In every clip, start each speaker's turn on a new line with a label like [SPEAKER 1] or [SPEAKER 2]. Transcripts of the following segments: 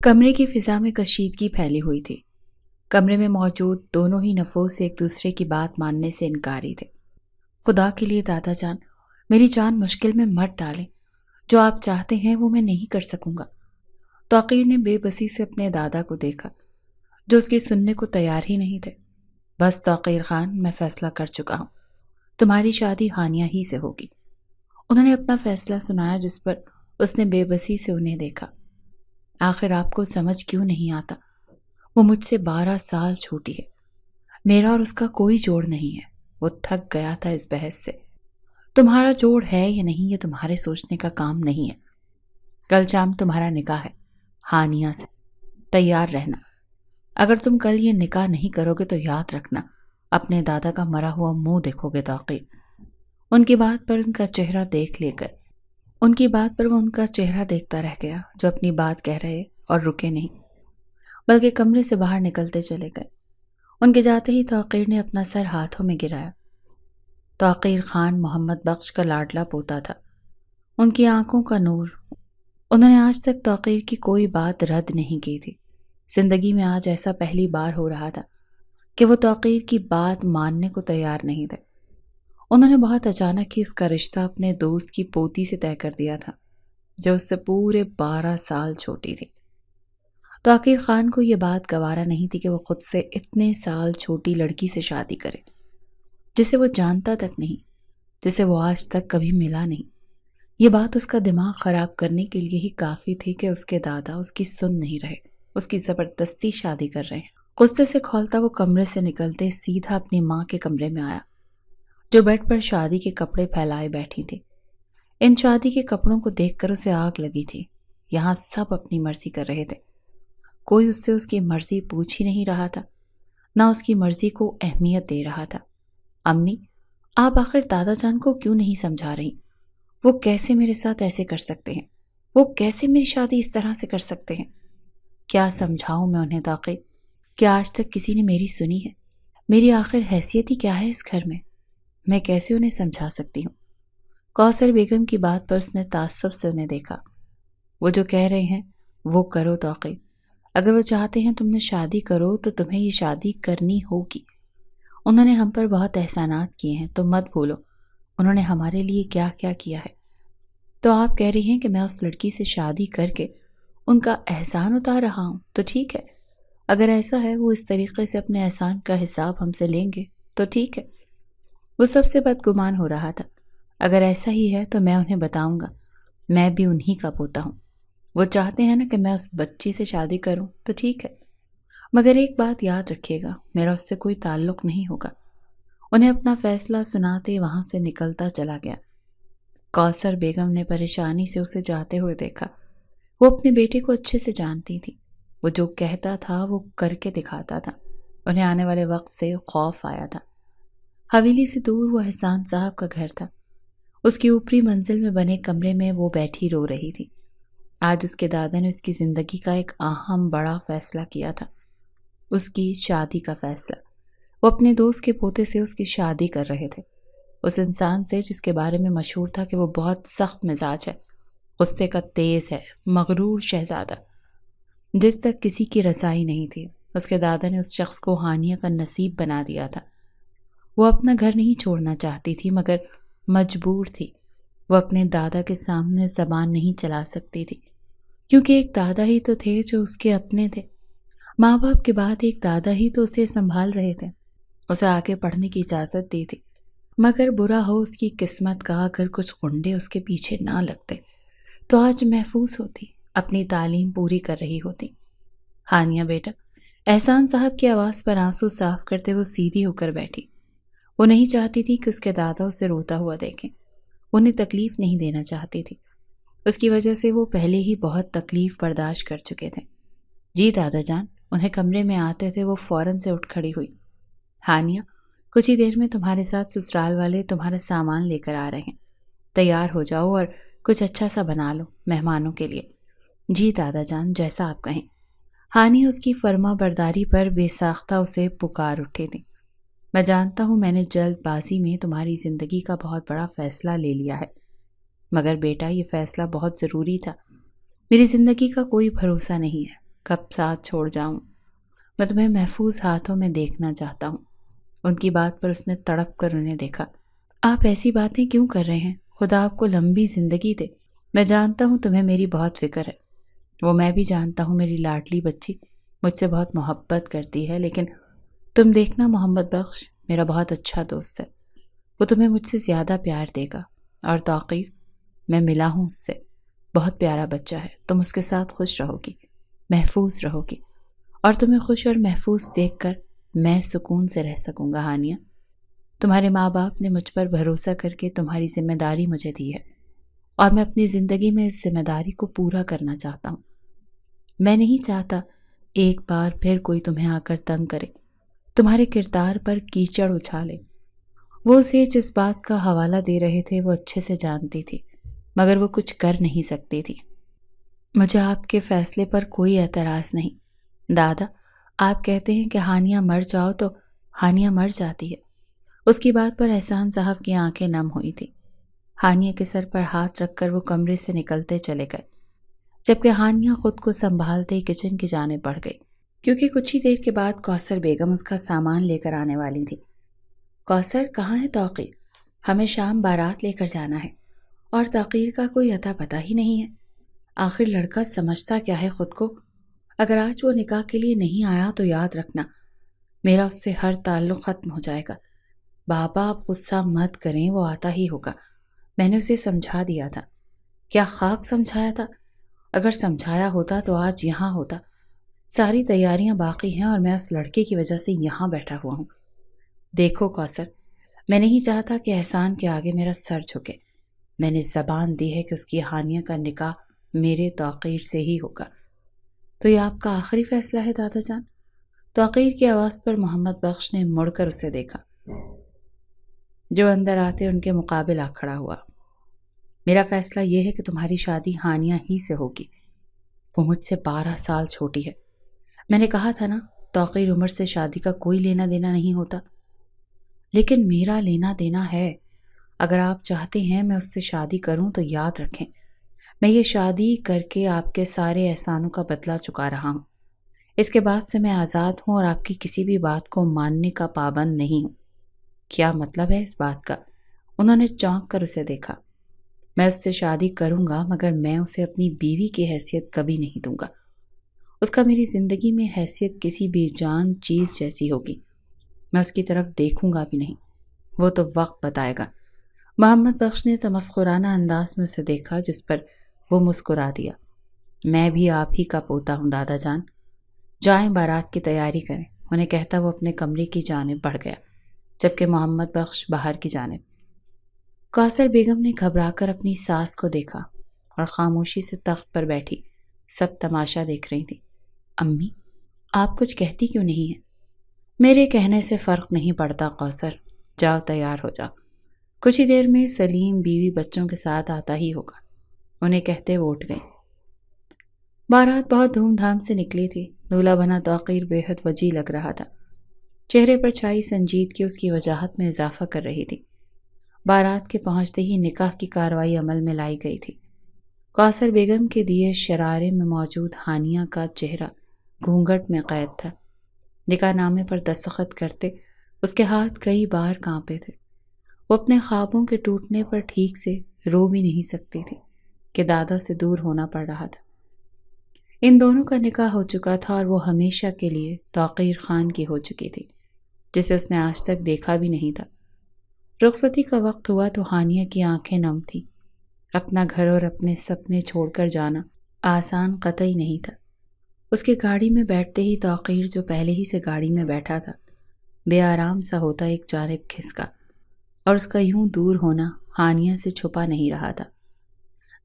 [SPEAKER 1] کمرے کی فضا میں کشیدگی پھیلی ہوئی تھی۔ کمرے میں موجود دونوں ہی نفوس ایک دوسرے کی بات ماننے سے انکاری تھے۔ خدا کے لیے دادا جان، میری جان مشکل میں مت ڈالیں۔ جو آپ چاہتے ہیں وہ میں نہیں کر سکوں گا۔ توقیر نے بے بسی سے اپنے دادا کو دیکھا، جو اس کی سننے کو تیار ہی نہیں تھے۔ بس توقیر خان، میں فیصلہ کر چکا ہوں، تمہاری شادی ہانیہ ہی سے ہوگی۔ انہوں نے اپنا فیصلہ سنایا، جس پر اس نے بے بسی سے انہیں دیکھا۔ آخر آپ کو سمجھ کیوں نہیں آتا؟ وہ مجھ سے 12 سال چھوٹی ہے۔ میرا اور اس کا کوئی جوڑ نہیں ہے۔ وہ تھک گیا تھا اس بحث سے۔ تمہارا جوڑ ہے یا نہیں، یہ تمہارے سوچنے کا کام نہیں ہے۔ کل شام تمہارا نکاح ہے ہانیہ سے، تیار رہنا۔ اگر تم کل یہ نکاح نہیں کرو گے تو یاد رکھنا، اپنے دادا کا مرا ہوا منہ دیکھو گے توقیر۔ ان کی بات پر ان کا چہرہ وہ ان کا چہرہ دیکھتا رہ گیا، جو اپنی بات کہہ رہے اور رکے نہیں، بلکہ کمرے سے باہر نکلتے چلے گئے۔ ان کے جاتے ہی توقیر نے اپنا سر ہاتھوں میں گرایا۔ توقیر خان محمد بخش کا لاڈلا پوتا تھا، ان کی آنکھوں کا نور۔ انہوں نے آج تک توقیر کی کوئی بات رد نہیں کی تھی۔ زندگی میں آج ایسا پہلی بار ہو رہا تھا کہ وہ توقیر کی بات ماننے کو تیار نہیں تھے۔ انہوں نے بہت اچانک ہی اس کا رشتہ اپنے دوست کی پوتی سے طے کر دیا تھا، جو اس سے پورے 12 سال چھوٹی تھی۔ توقیر خان کو یہ بات گوارا نہیں تھی کہ وہ خود سے اتنے سال چھوٹی لڑکی سے شادی کرے، جسے وہ جانتا تک نہیں، جسے وہ آج تک کبھی ملا نہیں۔ یہ بات اس کا دماغ خراب کرنے کے لیے ہی کافی تھی کہ اس کے دادا اس کی سن نہیں رہے، اس کی زبردستی شادی کر رہے ہیں۔ غصے سے کھولتا وہ کمرے سے نکلتے سیدھا اپنی ماں کے کمرے میں آیا، جو بیڈ پر شادی کے کپڑے پھیلائے بیٹھی تھی۔ ان شادی کے کپڑوں کو دیکھ کر اسے آگ لگی تھی۔ یہاں سب اپنی مرضی کر رہے تھے، کوئی اس سے اس کی مرضی پوچھ ہی نہیں رہا تھا، نہ اس کی مرضی کو اہمیت دے رہا تھا۔ امی، آپ آخر دادا جان کو کیوں نہیں سمجھا رہی؟ وہ کیسے میرے ساتھ ایسے کر سکتے ہیں؟ وہ کیسے میری شادی اس طرح سے کر سکتے ہیں؟ کیا سمجھاؤں میں انہیں توقیر؟ کیا آج تک کسی نے میری سنی ہے؟ میری آخر حیثیت ہی کیا ہے اس گھر میں کیسے انہیں سمجھا سکتی ہوں؟ کوثر بیگم کی بات پر اس نے تعصب سے انہیں دیکھا۔ وہ جو کہہ رہے ہیں وہ کرو توقیر۔ اگر وہ چاہتے ہیں تم نے شادی کرو تو تمہیں یہ شادی کرنی ہوگی۔ انہوں نے ہم پر بہت احسانات کیے ہیں، تم مت بھولو انہوں نے ہمارے لیے کیا کیا کیا ہے۔ تو آپ کہہ رہی ہیں کہ میں اس لڑکی سے شادی کر کے ان کا احسان اتار رہا ہوں؟ تو ٹھیک ہے، اگر ایسا ہے وہ اس طریقے سے اپنے احسان کا حساب ہم سے لیں گے تو ٹھیک ہے۔ وہ سب سے بدگمان ہو رہا تھا۔ اگر ایسا ہی ہے تو میں انہیں بتاؤں گا، میں بھی انہی کا پوتا ہوں۔ وہ چاہتے ہیں نا کہ میں اس بچی سے شادی کروں تو ٹھیک ہے، مگر ایک بات یاد رکھیے گا، میرا اس سے کوئی تعلق نہیں ہوگا۔ انہیں اپنا فیصلہ سناتے وہاں سے نکلتا چلا گیا۔ کوثر بیگم نے پریشانی سے اسے جاتے ہوئے دیکھا۔ وہ اپنے بیٹے کو اچھے سے جانتی تھی، وہ جو کہتا تھا وہ کر کے دکھاتا تھا۔ انہیں آنے والے وقت سے خوف آیا تھا۔ حویلی سے دور وہ احسان صاحب کا گھر تھا۔ اس کی اوپری منزل میں بنے کمرے میں وہ بیٹھی رو رہی تھی۔ آج اس کے دادا نے اس کی زندگی کا ایک اہم بڑا فیصلہ کیا تھا، اس کی شادی کا فیصلہ۔ وہ اپنے دوست کے پوتے سے اس کی شادی کر رہے تھے، اس انسان سے جس کے بارے میں مشہور تھا کہ وہ بہت سخت مزاج ہے، غصے کا تیز ہے، مغرور شہزادہ، جس تک کسی کی رسائی نہیں تھی۔ اس کے دادا نے اس شخص کو ہانیہ کا نصیب بنا دیا تھا۔ وہ اپنا گھر نہیں چھوڑنا چاہتی تھی مگر مجبور تھی۔ وہ اپنے دادا کے سامنے زبان نہیں چلا سکتی تھی، کیونکہ ایک دادا ہی تو تھے جو اس کے اپنے تھے۔ ماں باپ کے بعد ایک دادا ہی تو اسے سنبھال رہے تھے، اسے آگے پڑھنے کی اجازت دی تھی۔ مگر برا ہو اس کی قسمت کا، اگر کچھ غنڈے اس کے پیچھے نہ لگتے تو آج محفوظ ہوتی، اپنی تعلیم پوری کر رہی ہوتی۔ ہانیہ بیٹا، احسان صاحب کی آواز پر آنسو صاف کرتے وہ سیدھی ہو کر بیٹھی۔ وہ نہیں چاہتی تھی کہ اس کے دادا اسے روتا ہوا دیکھیں، انہیں تکلیف نہیں دینا چاہتی تھی۔ اس کی وجہ سے وہ پہلے ہی بہت تکلیف برداشت کر چکے تھے۔ جی دادا جان، انہیں کمرے میں آتے تھے وہ فوراً سے اٹھ کھڑی ہوئی۔ ہانیہ، کچھ ہی دیر میں تمہارے ساتھ سسرال والے تمہارا سامان لے کر آ رہے ہیں، تیار ہو جاؤ اور کچھ اچھا سا بنا لو مہمانوں کے لیے۔ جی دادا جان، جیسا آپ کہیں۔ ہانیہ اس کی فرما برداری پر بے ساختہ اسے پکار اٹھی تھی۔ میں جانتا ہوں میں نے جلد بازی میں تمہاری زندگی کا بہت بڑا فیصلہ لے لیا ہے، مگر بیٹا یہ فیصلہ بہت ضروری تھا۔ میری زندگی کا کوئی بھروسہ نہیں ہے، کب ساتھ چھوڑ جاؤں، میں تمہیں محفوظ ہاتھوں میں دیکھنا چاہتا ہوں۔ ان کی بات پر اس نے تڑپ کر انہیں دیکھا۔ آپ ایسی باتیں کیوں کر رہے ہیں؟ خدا آپ کو لمبی زندگی دے۔ میں جانتا ہوں تمہیں میری بہت فکر ہے، وہ میں بھی جانتا ہوں میری لاڈلی بچی مجھ سے بہت محبت کرتی ہے، لیکن تم دیکھنا محمد بخش میرا بہت اچھا دوست ہے، وہ تمہیں مجھ سے زیادہ پیار دے گا۔ اور توقیر، میں ملا ہوں اس سے، بہت پیارا بچہ ہے، تم اس کے ساتھ خوش رہو گی، محفوظ رہو گی، اور تمہیں خوش اور محفوظ دیکھ کر میں سکون سے رہ سکوں گا۔ ہانیہ، تمہارے ماں باپ نے مجھ پر بھروسہ کر کے تمہاری ذمہ داری مجھے دی ہے، اور میں اپنی زندگی میں اس ذمہ داری کو پورا کرنا چاہتا ہوں۔ میں نہیں چاہتا ایک بار پھر کوئی تمہیں آ کر تنگ کرے، تمہارے کردار پر کیچڑ اچھالے۔ وہ اسے جس بات کا حوالہ دے رہے تھے وہ اچھے سے جانتی تھی، مگر وہ کچھ کر نہیں سکتی تھی۔ مجھے آپ کے فیصلے پر کوئی اعتراض نہیں۔ دادا، آپ کہتے ہیں کہ ہانیہ مر جاؤ تو ہانیہ مر جاتی ہے۔ اس کی بات پر احسان صاحب کی آنکھیں نم ہوئی تھی۔ ہانیہ کے سر پر ہاتھ رکھ کر وہ کمرے سے نکلتے چلے گئے، جبکہ ہانیہ خود کو سنبھالتے کچن کی جانب بڑھ گئی، کیونکہ کچھ ہی دیر کے بعد کوثر بیگم اس کا سامان لے کر آنے والی تھی۔ کوثر، کہاں ہے توقیر؟ ہمیں شام بارات لے کر جانا ہے، اور توقیر کا کوئی اتا پتہ ہی نہیں ہے۔ آخر لڑکا سمجھتا کیا ہے خود کو؟ اگر آج وہ نکاح کے لیے نہیں آیا تو یاد رکھنا میرا اس سے ہر تعلق ختم ہو جائے گا۔ بابا، آپ غصہ مت کریں، وہ آتا ہی ہوگا، میں نے اسے سمجھا دیا تھا۔ کیا خاک سمجھایا تھا؟ اگر سمجھایا ہوتا تو آج یہاں ہوتا۔ ساری تیاریاں باقی ہیں اور میں اس لڑکے کی وجہ سے یہاں بیٹھا ہوا ہوں۔ دیکھو کوثر، میں نہیں چاہتا کہ احسان کے آگے میرا سر جھکے۔ میں نے زبان دی ہے کہ اس کی ہانیہ کا نکاح میرے توقیر سے ہی ہوگا۔ تو یہ آپ کا آخری فیصلہ ہے دادا جان؟ توقیر کی آواز پر محمد بخش نے مڑ کر اسے دیکھا، جو اندر آتے ان کے مقابل آ کھڑا ہوا۔ میرا فیصلہ یہ ہے کہ تمہاری شادی ہانیہ ہی سے ہوگی۔ وہ مجھ سے 12 سال چھوٹی ہے۔ میں نے کہا تھا نا، توقیر عمر سے شادی کا کوئی لینا دینا نہیں ہوتا، لیکن میرا لینا دینا ہے۔ اگر آپ چاہتے ہیں میں اس سے شادی کروں تو یاد رکھیں، میں یہ شادی کر کے آپ کے سارے احسانوں کا بدلہ چکا رہا ہوں۔ اس کے بعد سے میں آزاد ہوں اور آپ کی کسی بھی بات کو ماننے کا پابند نہیں ہوں۔ کیا مطلب ہے اس بات کا؟ انہوں نے چونک کر اسے دیکھا۔ میں اس سے شادی کروں گا، مگر میں اسے اپنی بیوی کی حیثیت کبھی نہیں دوں گا۔ اس کا میری زندگی میں حیثیت کسی بے جان چیز جیسی ہوگی۔ میں اس کی طرف دیکھوں گا بھی نہیں، وہ تو وقت بتائے گا۔ محمد بخش نے تمسخرانہ انداز میں اسے دیکھا، جس پر وہ مسکرا دیا۔ میں بھی آپ ہی کا پوتا ہوں دادا جان، جائیں بارات کی تیاری کریں، انہیں کہتا وہ اپنے کمرے کی جانب بڑھ گیا، جبکہ محمد بخش باہر کی جانب۔ کوثر بیگم نے گھبرا کر اپنی ساس کو دیکھا اور خاموشی سے تخت پر بیٹھی سب تماشا دیکھ رہی تھی۔ امی، آپ کچھ کہتی کیوں نہیں ہیں؟ میرے کہنے سے فرق نہیں پڑتا کوثر، جاؤ تیار ہو جاؤ، کچھ ہی دیر میں سلیم بیوی بچوں کے ساتھ آتا ہی ہوگا، انہیں کہتے وہ اٹھ گئی۔ بارات بہت دھوم دھام سے نکلی تھی۔ دولہا بنا توقیر بے حد وجیح لگ رہا تھا، چہرے پر چھائی سنجیدگی اس کی وجاہت میں اضافہ کر رہی تھی۔ بارات کے پہنچتے ہی نکاح کی کارروائی عمل میں لائی گئی تھی۔ کوثر بیگم کے دیے شرارے میں موجود ہانیہ کا چہرہ گھونگھٹ میں قید تھا۔ نکاح نامے پر دستخط کرتے اس کے ہاتھ کئی بار کانپے تھے۔ وہ اپنے خوابوں کے ٹوٹنے پر ٹھیک سے رو بھی نہیں سکتی تھی کہ دادا سے دور ہونا پڑ رہا تھا۔ ان دونوں کا نکاح ہو چکا تھا اور وہ ہمیشہ کے لیے توقیر خان کی ہو چکی تھی، جسے اس نے آج تک دیکھا بھی نہیں تھا۔ رخصتی کا وقت ہوا تو ہانیہ کی آنکھیں نم تھیں۔ اپنا گھر اور اپنے سپنے چھوڑ کر جانا آسان قطعی نہیں تھا۔ اس کے گاڑی میں بیٹھتے ہی توقیر، جو پہلے ہی سے گاڑی میں بیٹھا تھا، بے آرام سا ہوتا ایک جانب کھسکا، اور اس کا یوں دور ہونا ہانیہ سے چھپا نہیں رہا تھا۔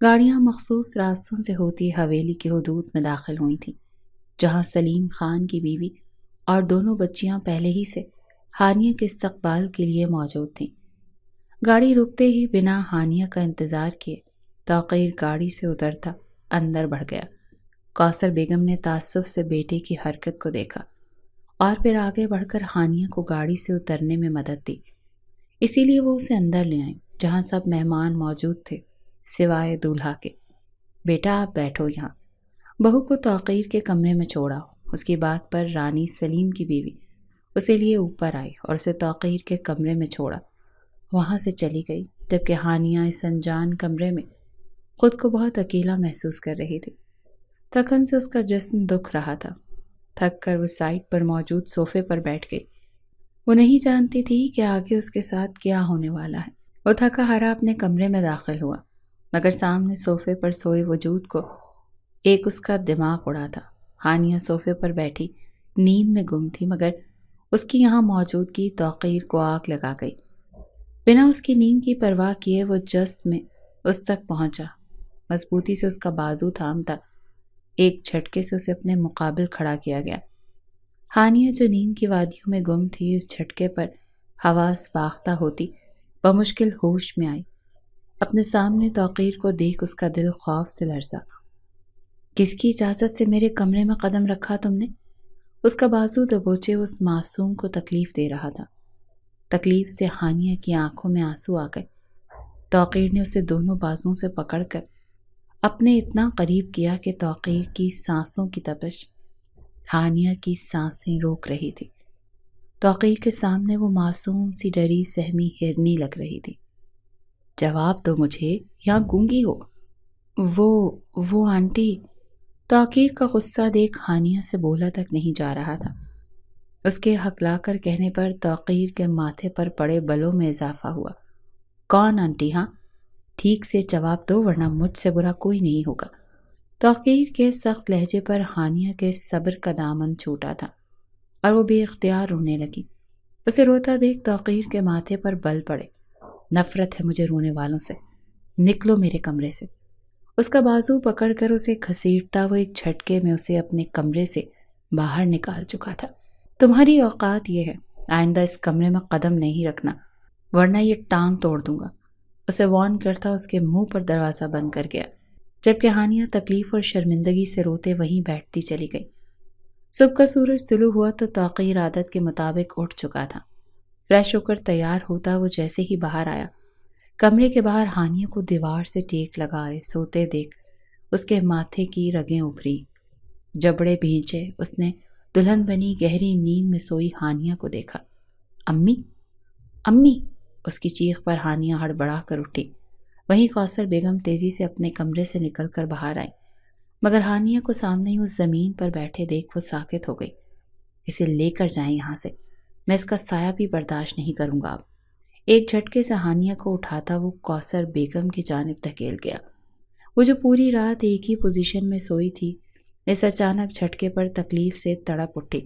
[SPEAKER 1] گاڑیاں مخصوص راستوں سے ہوتی حویلی کی حدود میں داخل ہوئی تھیں، جہاں سلیم خان کی بیوی اور دونوں بچیاں پہلے ہی سے ہانیہ کے استقبال کے لیے موجود تھیں۔ گاڑی رکتے ہی بنا ہانیہ کا انتظار کیے توقیر گاڑی سے اترتا اندر بڑھ گیا۔ کوثر بیگم نے تعصب سے بیٹے کی حرکت کو دیکھا اور پھر آگے بڑھ کر ہانیہ کو گاڑی سے اترنے میں مدد دی۔ اسی لیے وہ اسے اندر لے آئیں، جہاں سب مہمان موجود تھے سوائے دولہا کے۔ بیٹا، آپ بیٹھو یہاں۔ بہو کو توقیر کے کمرے میں چھوڑا۔ اس کی بات پر رانی سلیم کی بیوی اسے لیے اوپر آئی اور اسے توقیر کے کمرے میں چھوڑا وہاں سے چلی گئی، جبکہ ہانیہ اس انجان کمرے میں خود کو بہت اکیلا محسوس کر رہی تھی۔ تھکن سے اس کا جسم دکھ رہا تھا۔ تھک کر وہ سائٹ پر موجود صوفے پر بیٹھ گئی۔ وہ نہیں جانتی تھی کہ آگے اس کے ساتھ کیا ہونے والا ہے۔ وہ تھکا ہارا اپنے کمرے میں داخل ہوا، مگر سامنے صوفے پر سوئے وجود کو ایک اس کا دماغ اڑا تھا۔ ہانیہ صوفے پر بیٹھی نیند میں گم تھی، مگر اس کی یہاں موجودگی توقیر کو آگ لگا گئی۔ بنا اس کی نیند کی پرواہ کیے وہ جست میں اس تک پہنچا، مضبوطی سے اس کا بازو تھامتا ایک جھٹکے سے اسے اپنے مقابل کھڑا کیا گیا۔ ہانیہ جو نیند کی وادیوں میں گم تھی، اس جھٹکے پر حواس باختہ ہوتی بمشکل ہوش میں آئی۔ اپنے سامنے توقیر کو دیکھ اس کا دل خوف سے لرزا۔ کس کی اجازت سے میرے کمرے میں قدم رکھا تم نے؟ اس کا بازو دبوچے اس معصوم کو تکلیف دے رہا تھا۔ تکلیف سے ہانیہ کی آنکھوں میں آنسو آ گئے۔ توقیر نے اسے دونوں بازوں سے پکڑ کر اپنے اتنا قریب کیا کہ توقیر کی سانسوں کی تپش ہانیہ کی سانسیں روک رہی تھی۔ توقیر کے سامنے وہ معصوم سی ڈری سہمی ہرنی لگ رہی تھی۔ جواب دو مجھے، یا گونگی ہو؟ وہ آنٹی، توقیر کا غصہ دیکھ ہانیہ سے بولا تک نہیں جا رہا تھا۔ اس کے ہکلا کر کہنے پر توقیر کے ماتھے پر پڑے بلوں میں اضافہ ہوا۔ کون آنٹی؟ ہاں ٹھیک سے جواب دو ورنہ مجھ سے برا کوئی نہیں ہوگا۔ توقیر کے سخت لہجے پر ہانیہ کے صبر کا دامن چھوٹا تھا اور وہ بے اختیار رونے لگی۔ اسے روتا دیکھ توقیر کے ماتھے پر بل پڑے۔ نفرت ہے مجھے رونے والوں سے، نکلو میرے کمرے سے۔ اس کا بازو پکڑ کر اسے گھسیٹتا وہ ایک جھٹکے میں اسے اپنے کمرے سے باہر نکال چکا تھا۔ تمہاری اوقات یہ ہے، آئندہ اس کمرے میں قدم نہیں رکھنا ورنہ یہ ٹانگ توڑ دوں گا، اسے وارن کرتا اس کے منہ پر دروازہ بند کر گیا، جبکہ ہانیہ تکلیف اور شرمندگی سے روتے وہیں بیٹھتی چلی گئی۔ صبح کا سورج طلوع ہوا تو توقیر عادت کے مطابق اٹھ چکا تھا۔ فریش ہو کر تیار ہوتا وہ جیسے ہی باہر آیا، کمرے کے باہر ہانیہ کو دیوار سے ٹیک لگائے سوتے دیکھ اس کے ماتھے کی رگیں ابھری، جبڑے بھینچے۔ اس نے دلہن بنی گہری نیند میں سوئی ہانیہ کو دیکھا۔ امی امی، اس کی چیخ پر ہانیہ ہڑبڑا کر اٹھی۔ وہیں کوثر بیگم تیزی سے اپنے کمرے سے نکل کر باہر آئی، مگر ہانیہ کو سامنے ہی اس زمین پر بیٹھے دیکھ وہ ساکت ہو گئی۔ اسے لے کر جائیں یہاں سے، میں اس کا سایہ بھی برداشت نہیں کروں گا اب۔ ایک جھٹکے سے ہانیہ کو اٹھاتا وہ کوثر بیگم کی جانب دھکیل گیا۔ وہ جو پوری رات ایک ہی پوزیشن میں سوئی تھی، اس اچانک جھٹکے پر تکلیف سے تڑپ اٹھی۔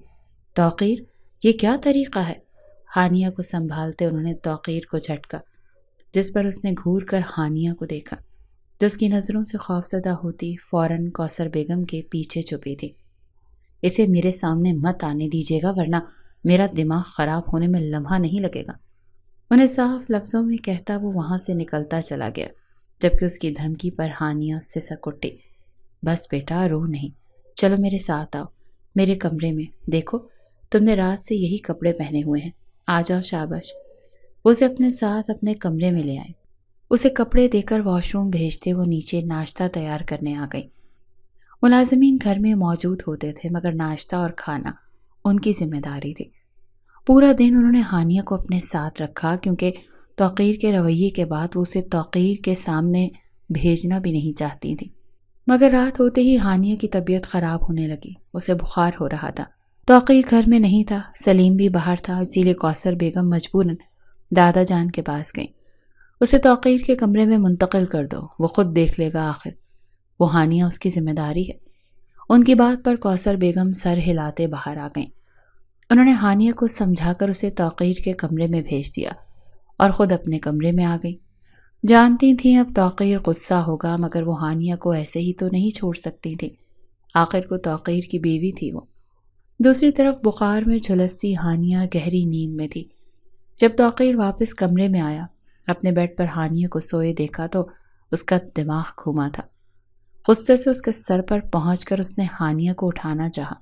[SPEAKER 1] توقیر، یہ کیا طریقہ ہے؟ ہانیہ کو سنبھالتے انہوں نے توقیر کو جھٹکا، جس پر اس نے گھور کر ہانیہ کو دیکھا، جو اس کی نظروں سے خوفزدہ ہوتی فوراً کوثر بیگم کے پیچھے چھپی تھی۔ اسے میرے سامنے مت آنے دیجیے گا ورنہ میرا دماغ خراب ہونے میں لمحہ نہیں لگے گا، انہیں صاف لفظوں میں کہتا وہ وہاں سے نکلتا چلا گیا، جبکہ اس کی دھمکی پر ہانیہ سسک اٹھی۔ بس بیٹا رو نہیں، چلو میرے ساتھ آؤ، میرے کمرے میں، دیکھو تم نے رات سے یہی کپڑے پہنے ہوئے ہیں، آ جاؤ شاباش۔ وہ اسے اپنے ساتھ اپنے کمرے میں لے آئے۔ اسے کپڑے دے کر واش روم بھیجتے وہ نیچے ناشتہ تیار کرنے آ گئی۔ ملازمین گھر میں موجود ہوتے تھے مگر ناشتہ اور کھانا ان کی ذمہ داری تھی۔ پورا دن انہوں نے ہانیہ کو اپنے ساتھ رکھا، کیونکہ توقیر کے رویے کے بعد وہ اسے توقیر کے سامنے بھیجنا بھی نہیں چاہتی تھی۔ مگر رات ہوتے ہی ہانیہ کی طبیعت خراب ہونے لگی، اسے بخار ہو رہا تھا۔ توقیر گھر میں نہیں تھا، سلیم بھی باہر تھا، اسی لیے کوثر بیگم مجبوراً دادا جان کے پاس گئیں۔ اسے توقیر کے کمرے میں منتقل کر دو، وہ خود دیکھ لے گا، آخر وہ ہانیہ اس کی ذمہ داری ہے۔ ان کی بات پر کوثر بیگم سر ہلاتے باہر آ گئیں۔ انہوں نے ہانیہ کو سمجھا کر اسے توقیر کے کمرے میں بھیج دیا اور خود اپنے کمرے میں آ گئی۔ جانتی تھیں اب توقیر غصہ ہوگا، مگر وہ ہانیہ کو ایسے ہی تو نہیں چھوڑ سکتی تھی، آخر کو توقیر کی بیوی تھی وہ۔ دوسری طرف بخار میں جھلستی ہانیہ گہری نیند میں تھی۔ جب توقیر واپس کمرے میں آیا، اپنے بیڈ پر ہانیہ کو سوئے دیکھا تو اس کا دماغ گھوما تھا۔ غصے سے اس کے سر پر پہنچ کر اس نے ہانیہ کو اٹھانا چاہا،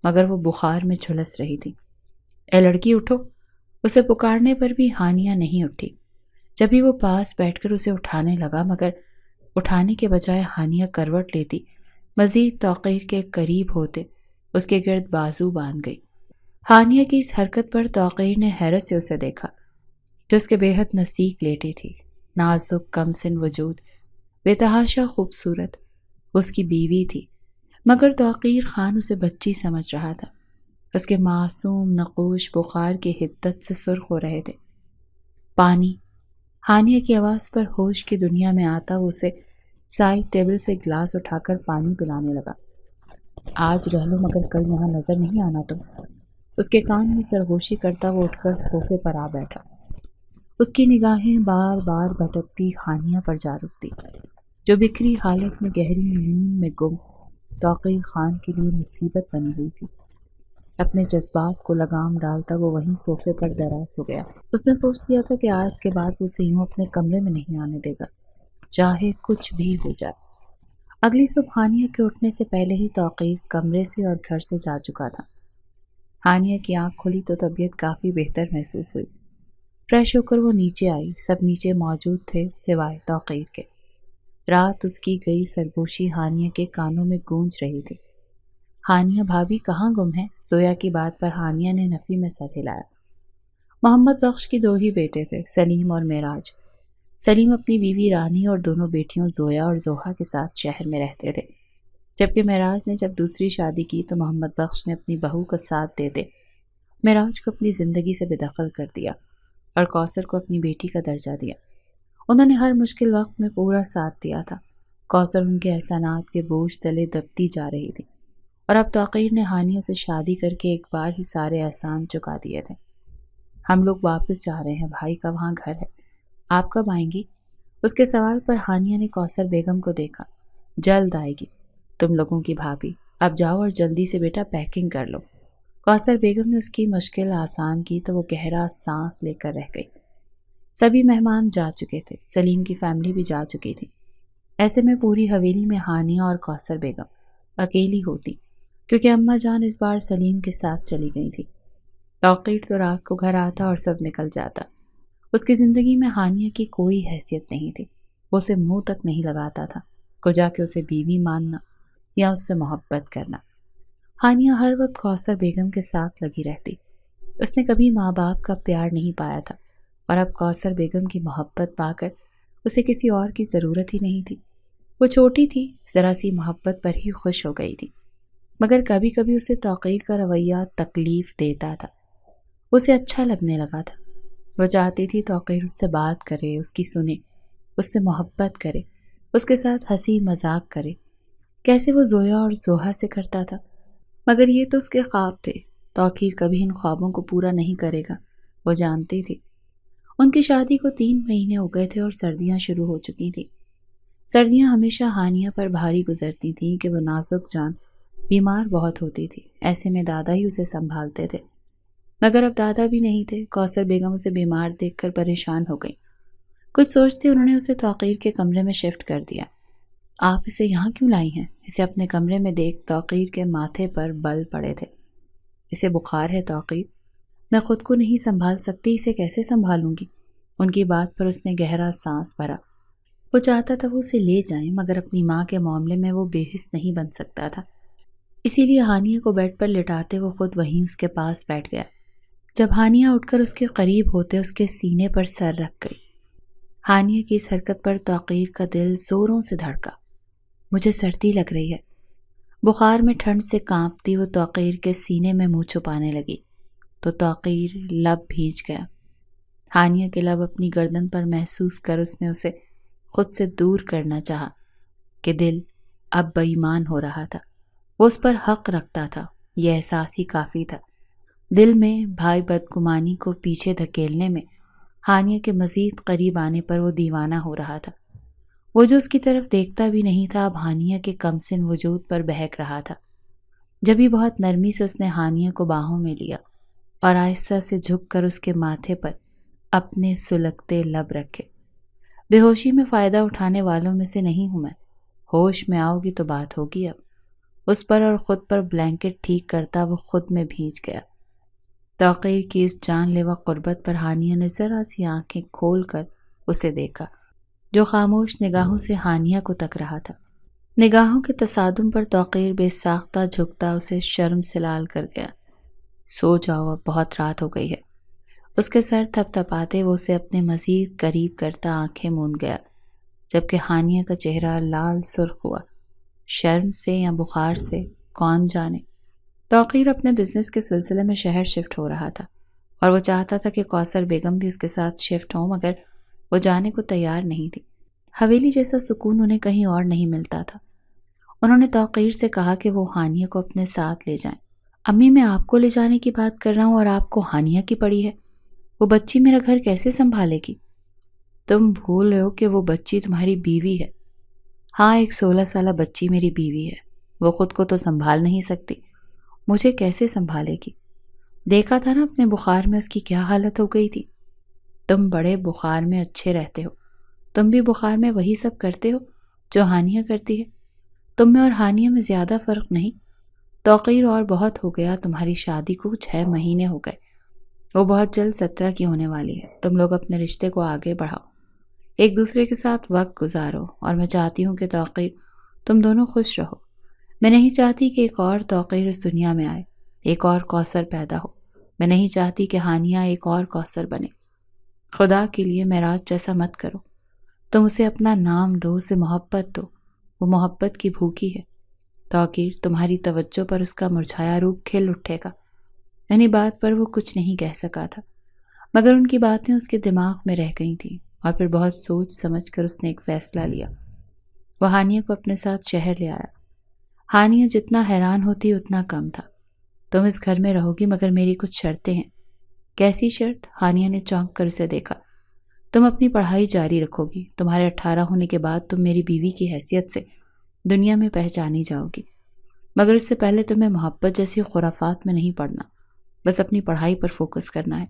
[SPEAKER 1] مگر وہ بخار میں جھلس رہی تھی۔ اے لڑکی اٹھو، اسے پکارنے پر بھی ہانیہ نہیں اٹھی۔ جب ہی وہ پاس بیٹھ کر اسے اٹھانے لگا، مگر اٹھانے کے بجائے ہانیہ کروٹ لیتی مزید توقیر کے قریب ہوتے اس کے گرد بازو باندھ گئی۔ ہانیہ کی اس حرکت پر توقیر نے حیرت سے اسے دیکھا، جو اس کے بے حد نزدیک لیٹی تھی، نازک کم سن وجود، بے تحاشا خوبصورت، اس کی بیوی تھی، مگر توقیر خان اسے بچی سمجھ رہا تھا۔ اس کے معصوم نقوش بخار کی حدت سے سرخ ہو رہے تھے۔ پانی! ہانیہ کی آواز پر ہوش کی دنیا میں آتا وہ اسے سائڈ ٹیبل سے گلاس اٹھا کر پانی پلانے لگا۔ آج رہ لو مگر کل یہاں نظر نہیں آنا تم۔ اس کے کان میں سرگوشی کرتا وہ اٹھ کر صوفے پر آ بیٹھا۔ اس کی نگاہیں بار بار بھٹکتی ہانیہ پر جا رکتی، جو بکھری حالت میں گہری نیند میں گم توقیر خان کے لیے مصیبت بنی ہوئی تھی۔ اپنے جذبات کو لگام ڈالتا وہ وہیں صوفے پر دراز ہو گیا۔ اس نے سوچ لیا تھا کہ آج کے بعد وہ اسے یوں اپنے کمرے میں نہیں آنے دے گا، چاہے کچھ بھی ہو جائے۔ اگلی صبح ہانیہ کے اٹھنے سے پہلے ہی توقیر کمرے سے اور گھر سے جا چکا تھا۔ ہانیہ کی آنکھ کھلی تو طبیعت کافی بہتر محسوس ہوئی۔ فریش ہو کر وہ نیچے آئی۔ سب نیچے موجود تھے سوائے توقیر کے۔ رات اس کی گئی سرگوشی ہانیہ کے کانوں میں گونج رہی تھی۔ ہانیہ بھابھی کہاں گم ہے؟ زویا کی بات پر ہانیہ نے نفی میں سر ہلایا۔ محمد بخش کی 2 ہی بیٹے تھے، سلیم اور معراج۔ سلیم اپنی بیوی رانی اور دونوں بیٹیوں زویا اور زوہا کے ساتھ شہر میں رہتے تھے، جبکہ معراج نے جب دوسری شادی کی تو محمد بخش نے اپنی بہو کا ساتھ دے معراج کو اپنی زندگی سے بے دخل کر دیا اور کوثر کو اپنی بیٹی کا درجہ دیا۔ انہوں نے ہر مشکل وقت میں پورا ساتھ دیا تھا۔ کوثر ان کے احسانات کے بوجھ تلے دبتی جا رہی تھی، اور اب توقیر نے ہانیہ سے شادی کر کے ایک بار ہی سارے احسان چکا دیے تھے۔ ہم لوگ واپس جا رہے ہیں بھائی کا وہاں گھر ہے، آپ کب آئیں گی؟ اس کے سوال پر ہانیہ نے کوثر بیگم کو دیکھا۔ جلد آئے گی تم لوگوں کی بھابھی، اب جاؤ اور جلدی سے بیٹا پیکنگ کر لو۔ کوثر بیگم نے اس کی مشکل آسان کی تو وہ گہرا سانس لے کر رہ گئی۔ سبھی مہمان جا چکے تھے، سلیم کی فیملی بھی جا چکی تھی۔ ایسے میں پوری حویلی میں ہانیہ اور کوثر بیگم اکیلی ہوتی، کیونکہ اماں جان اس بار سلیم کے ساتھ چلی گئی تھی۔ توقیر تو رات کو گھر آتا اور سب نکل جاتا۔ اس کی زندگی میں ہانیہ کی کوئی حیثیت نہیں تھی، وہ اسے منہ تک نہیں لگاتا تھا، کو جا کے اسے بیوی ماننا یا اس سے محبت کرنا۔ ہانیہ ہر وقت کوثر بیگم کے ساتھ لگی رہتی۔ اس نے کبھی ماں باپ کا پیار نہیں پایا تھا، اور اب کوثر بیگم کی محبت پا کر اسے کسی اور کی ضرورت ہی نہیں تھی۔ وہ چھوٹی تھی، ذرا سی محبت پر ہی خوش ہو گئی تھی، مگر کبھی کبھی اسے توقیر کا رویہ تکلیف دیتا تھا۔ اسے اچھا لگنے لگا تھا۔ وہ چاہتی تھی توقیر اس سے بات کرے، اس کی سنے، اس سے محبت کرے، اس کے ساتھ ہنسی مذاق کرے، کیسے وہ زویا اور زوہا سے کرتا تھا۔ مگر یہ تو اس کے خواب تھے، توقیر کبھی ان خوابوں کو پورا نہیں کرے گا، وہ جانتی تھی۔ ان کی شادی کو 3 مہینے ہو گئے تھے اور سردیاں شروع ہو چکی تھیں۔ سردیاں ہمیشہ ہانیہ پر بھاری گزرتی تھیں کہ وہ نازک جان بیمار بہت ہوتی تھی۔ ایسے میں دادا ہی اسے سنبھالتے تھے، مگر اب دادا بھی نہیں تھے۔ کوثر بیگم اسے بیمار دیکھ کر پریشان ہو گئی۔ کچھ سوچتے انہوں نے اسے توقیر کے کمرے میں شفٹ کر دیا۔ آپ اسے یہاں کیوں لائی ہیں؟ اسے اپنے کمرے میں دیکھ توقیر کے ماتھے پر بل پڑے تھے۔ اسے بخار ہے توقیر، میں خود کو نہیں سنبھال سکتی، اسے کیسے سنبھالوں گی؟ ان کی بات پر اس نے گہرا سانس بھرا۔ وہ چاہتا تھا وہ اسے لے جائیں، مگر اپنی ماں کے معاملے میں وہ بے حس نہیں بن سکتا تھا، اسی لیے ہانیہ کو بیڈ پر لٹاتے وہ خود وہیں اس کے پاس بیٹھ گیا۔ جب ہانیہ اٹھ کر اس کے قریب ہوتے اس کے سینے پر سر رکھ گئی۔ ہانیہ کی اس حرکت پر توقیر کا دل زوروں سے دھڑکا۔ مجھے سردی لگ رہی ہے۔ بخار میں ٹھنڈ سے کانپتی وہ توقیر کے سینے میں منہ چھپانے لگی تو توقیر لب بھیج گیا۔ ہانیہ کے لب اپنی گردن پر محسوس کر اس نے اسے خود سے دور کرنا چاہا کہ دل اب بے ایمان ہو رہا تھا۔ وہ اس پر حق رکھتا تھا، یہ احساس ہی کافی تھا۔ دل میں بھائی بدگمانی کو پیچھے دھکیلنے میں ہانیہ کے مزید قریب آنے پر وہ دیوانہ ہو رہا تھا۔ وہ جو اس کی طرف دیکھتا بھی نہیں تھا اب ہانیہ کے کمسن وجود پر بہک رہا تھا۔ جبھی بہت نرمی سے اس نے ہانیہ کو باہوں میں لیا اور آہستہ سے جھک کر اس کے ماتھے پر اپنے سلگتے لب رکھے۔ بے ہوشی میں فائدہ اٹھانے والوں میں سے نہیں ہوں میں، ہوش میں آؤ گی تو بات ہوگی۔ اب اس پر اور خود پر بلینکٹ ٹھیک کرتا وہ خود میں بھیج گیا۔ توقیر کی اس جان لیوا قربت پر ہانیہ نے ذرا سی آنکھیں کھول کر اسے دیکھا، جو خاموش نگاہوں سے ہانیہ کو تک رہا تھا۔ نگاہوں کے تصادم پر توقیر بے ساختہ جھکتا اسے شرم سے لال کر گیا۔ سو جاؤ، اب بہت رات ہو گئی ہے۔ اس کے سر تھپ تھپاتے وہ اسے اپنے مزید قریب کرتا آنکھیں موند گیا، جبکہ ہانیہ کا چہرہ لال سرخ ہوا، شرم سے یا بخار سے کون جانے۔ توقیر اپنے بزنس کے سلسلے میں شہر شفٹ ہو رہا تھا اور وہ چاہتا تھا کہ کوثر بیگم بھی اس کے ساتھ شفٹ ہوں، مگر وہ جانے کو تیار نہیں تھی۔ حویلی جیسا سکون انہیں کہیں اور نہیں ملتا تھا۔ انہوں نے توقیر سے کہا کہ وہ ہانیہ کو اپنے ساتھ لے جائیں۔ امی، میں آپ کو لے جانے کی بات کر رہا ہوں اور آپ کو ہانیہ کی پڑی ہے۔ وہ بچی میرا گھر کیسے سنبھالے گی؟ تم بھول رہے ہو کہ وہ بچی تمہاری بیوی ہے۔ ہاں، ایک 16 سالہ بچی میری بیوی ہے، وہ خود کو تو سنبھال نہیں سکتی، مجھے کیسے سنبھالے گی؟ دیکھا تھا نا اپنے بخار میں اس کی کیا حالت ہو گئی تھی۔ تم بڑے بخار میں اچھے رہتے ہو، تم بھی بخار میں وہی سب کرتے ہو جو ہانیہ کرتی ہے۔ تم میں اور ہانیہ میں زیادہ فرق نہیں۔ توقیر، اور بہت ہو گیا، تمہاری شادی کو 6 مہینے ہو گئے، وہ بہت جلد 17 کی ہونے والی ہے۔ تم لوگ اپنے رشتے کو آگے بڑھاؤ، ایک دوسرے کے ساتھ وقت گزارو، اور میں چاہتی ہوں کہ توقیر تم دونوں خوش رہو۔ میں نہیں چاہتی کہ ایک اور توقیر اس دنیا میں آئے، ایک اور کوثر پیدا ہو۔ میں نہیں چاہتی کہ ہانیہ ایک اور کوثر بنے۔ خدا کے لیے معراج جیسا مت کرو۔ تم اسے اپنا نام دو، اسے محبت دو، وہ محبت کی بھوکی ہے۔ توقیر، تمہاری توجہ پر اس کا مرجھایا روپ کھل اٹھے گا۔ یعنی بات پر وہ کچھ نہیں کہہ سکا تھا، مگر ان کی باتیں اس کے دماغ میں رہ گئی تھیں، اور پھر بہت سوچ سمجھ کر اس نے ایک فیصلہ لیا۔ وہ ہانیہ کو اپنے ساتھ شہر لے آیا۔ ہانیہ جتنا حیران ہوتی اتنا کم تھا۔ تم اس گھر میں رہو گی، مگر میری کچھ شرطیں ہیں۔ کیسی شرط؟ ہانیہ نے چونک کر اسے دیکھا۔ تم اپنی پڑھائی جاری رکھو گی، تمہارے 18 ہونے کے بعد تم میری بیوی کی حیثیت سے دنیا میں پہچانی جاؤ گی، مگر اس سے پہلے تمہیں محبت جیسی خرافات میں نہیں پڑنا، بس اپنی پڑھائی پر فوکس کرنا ہے۔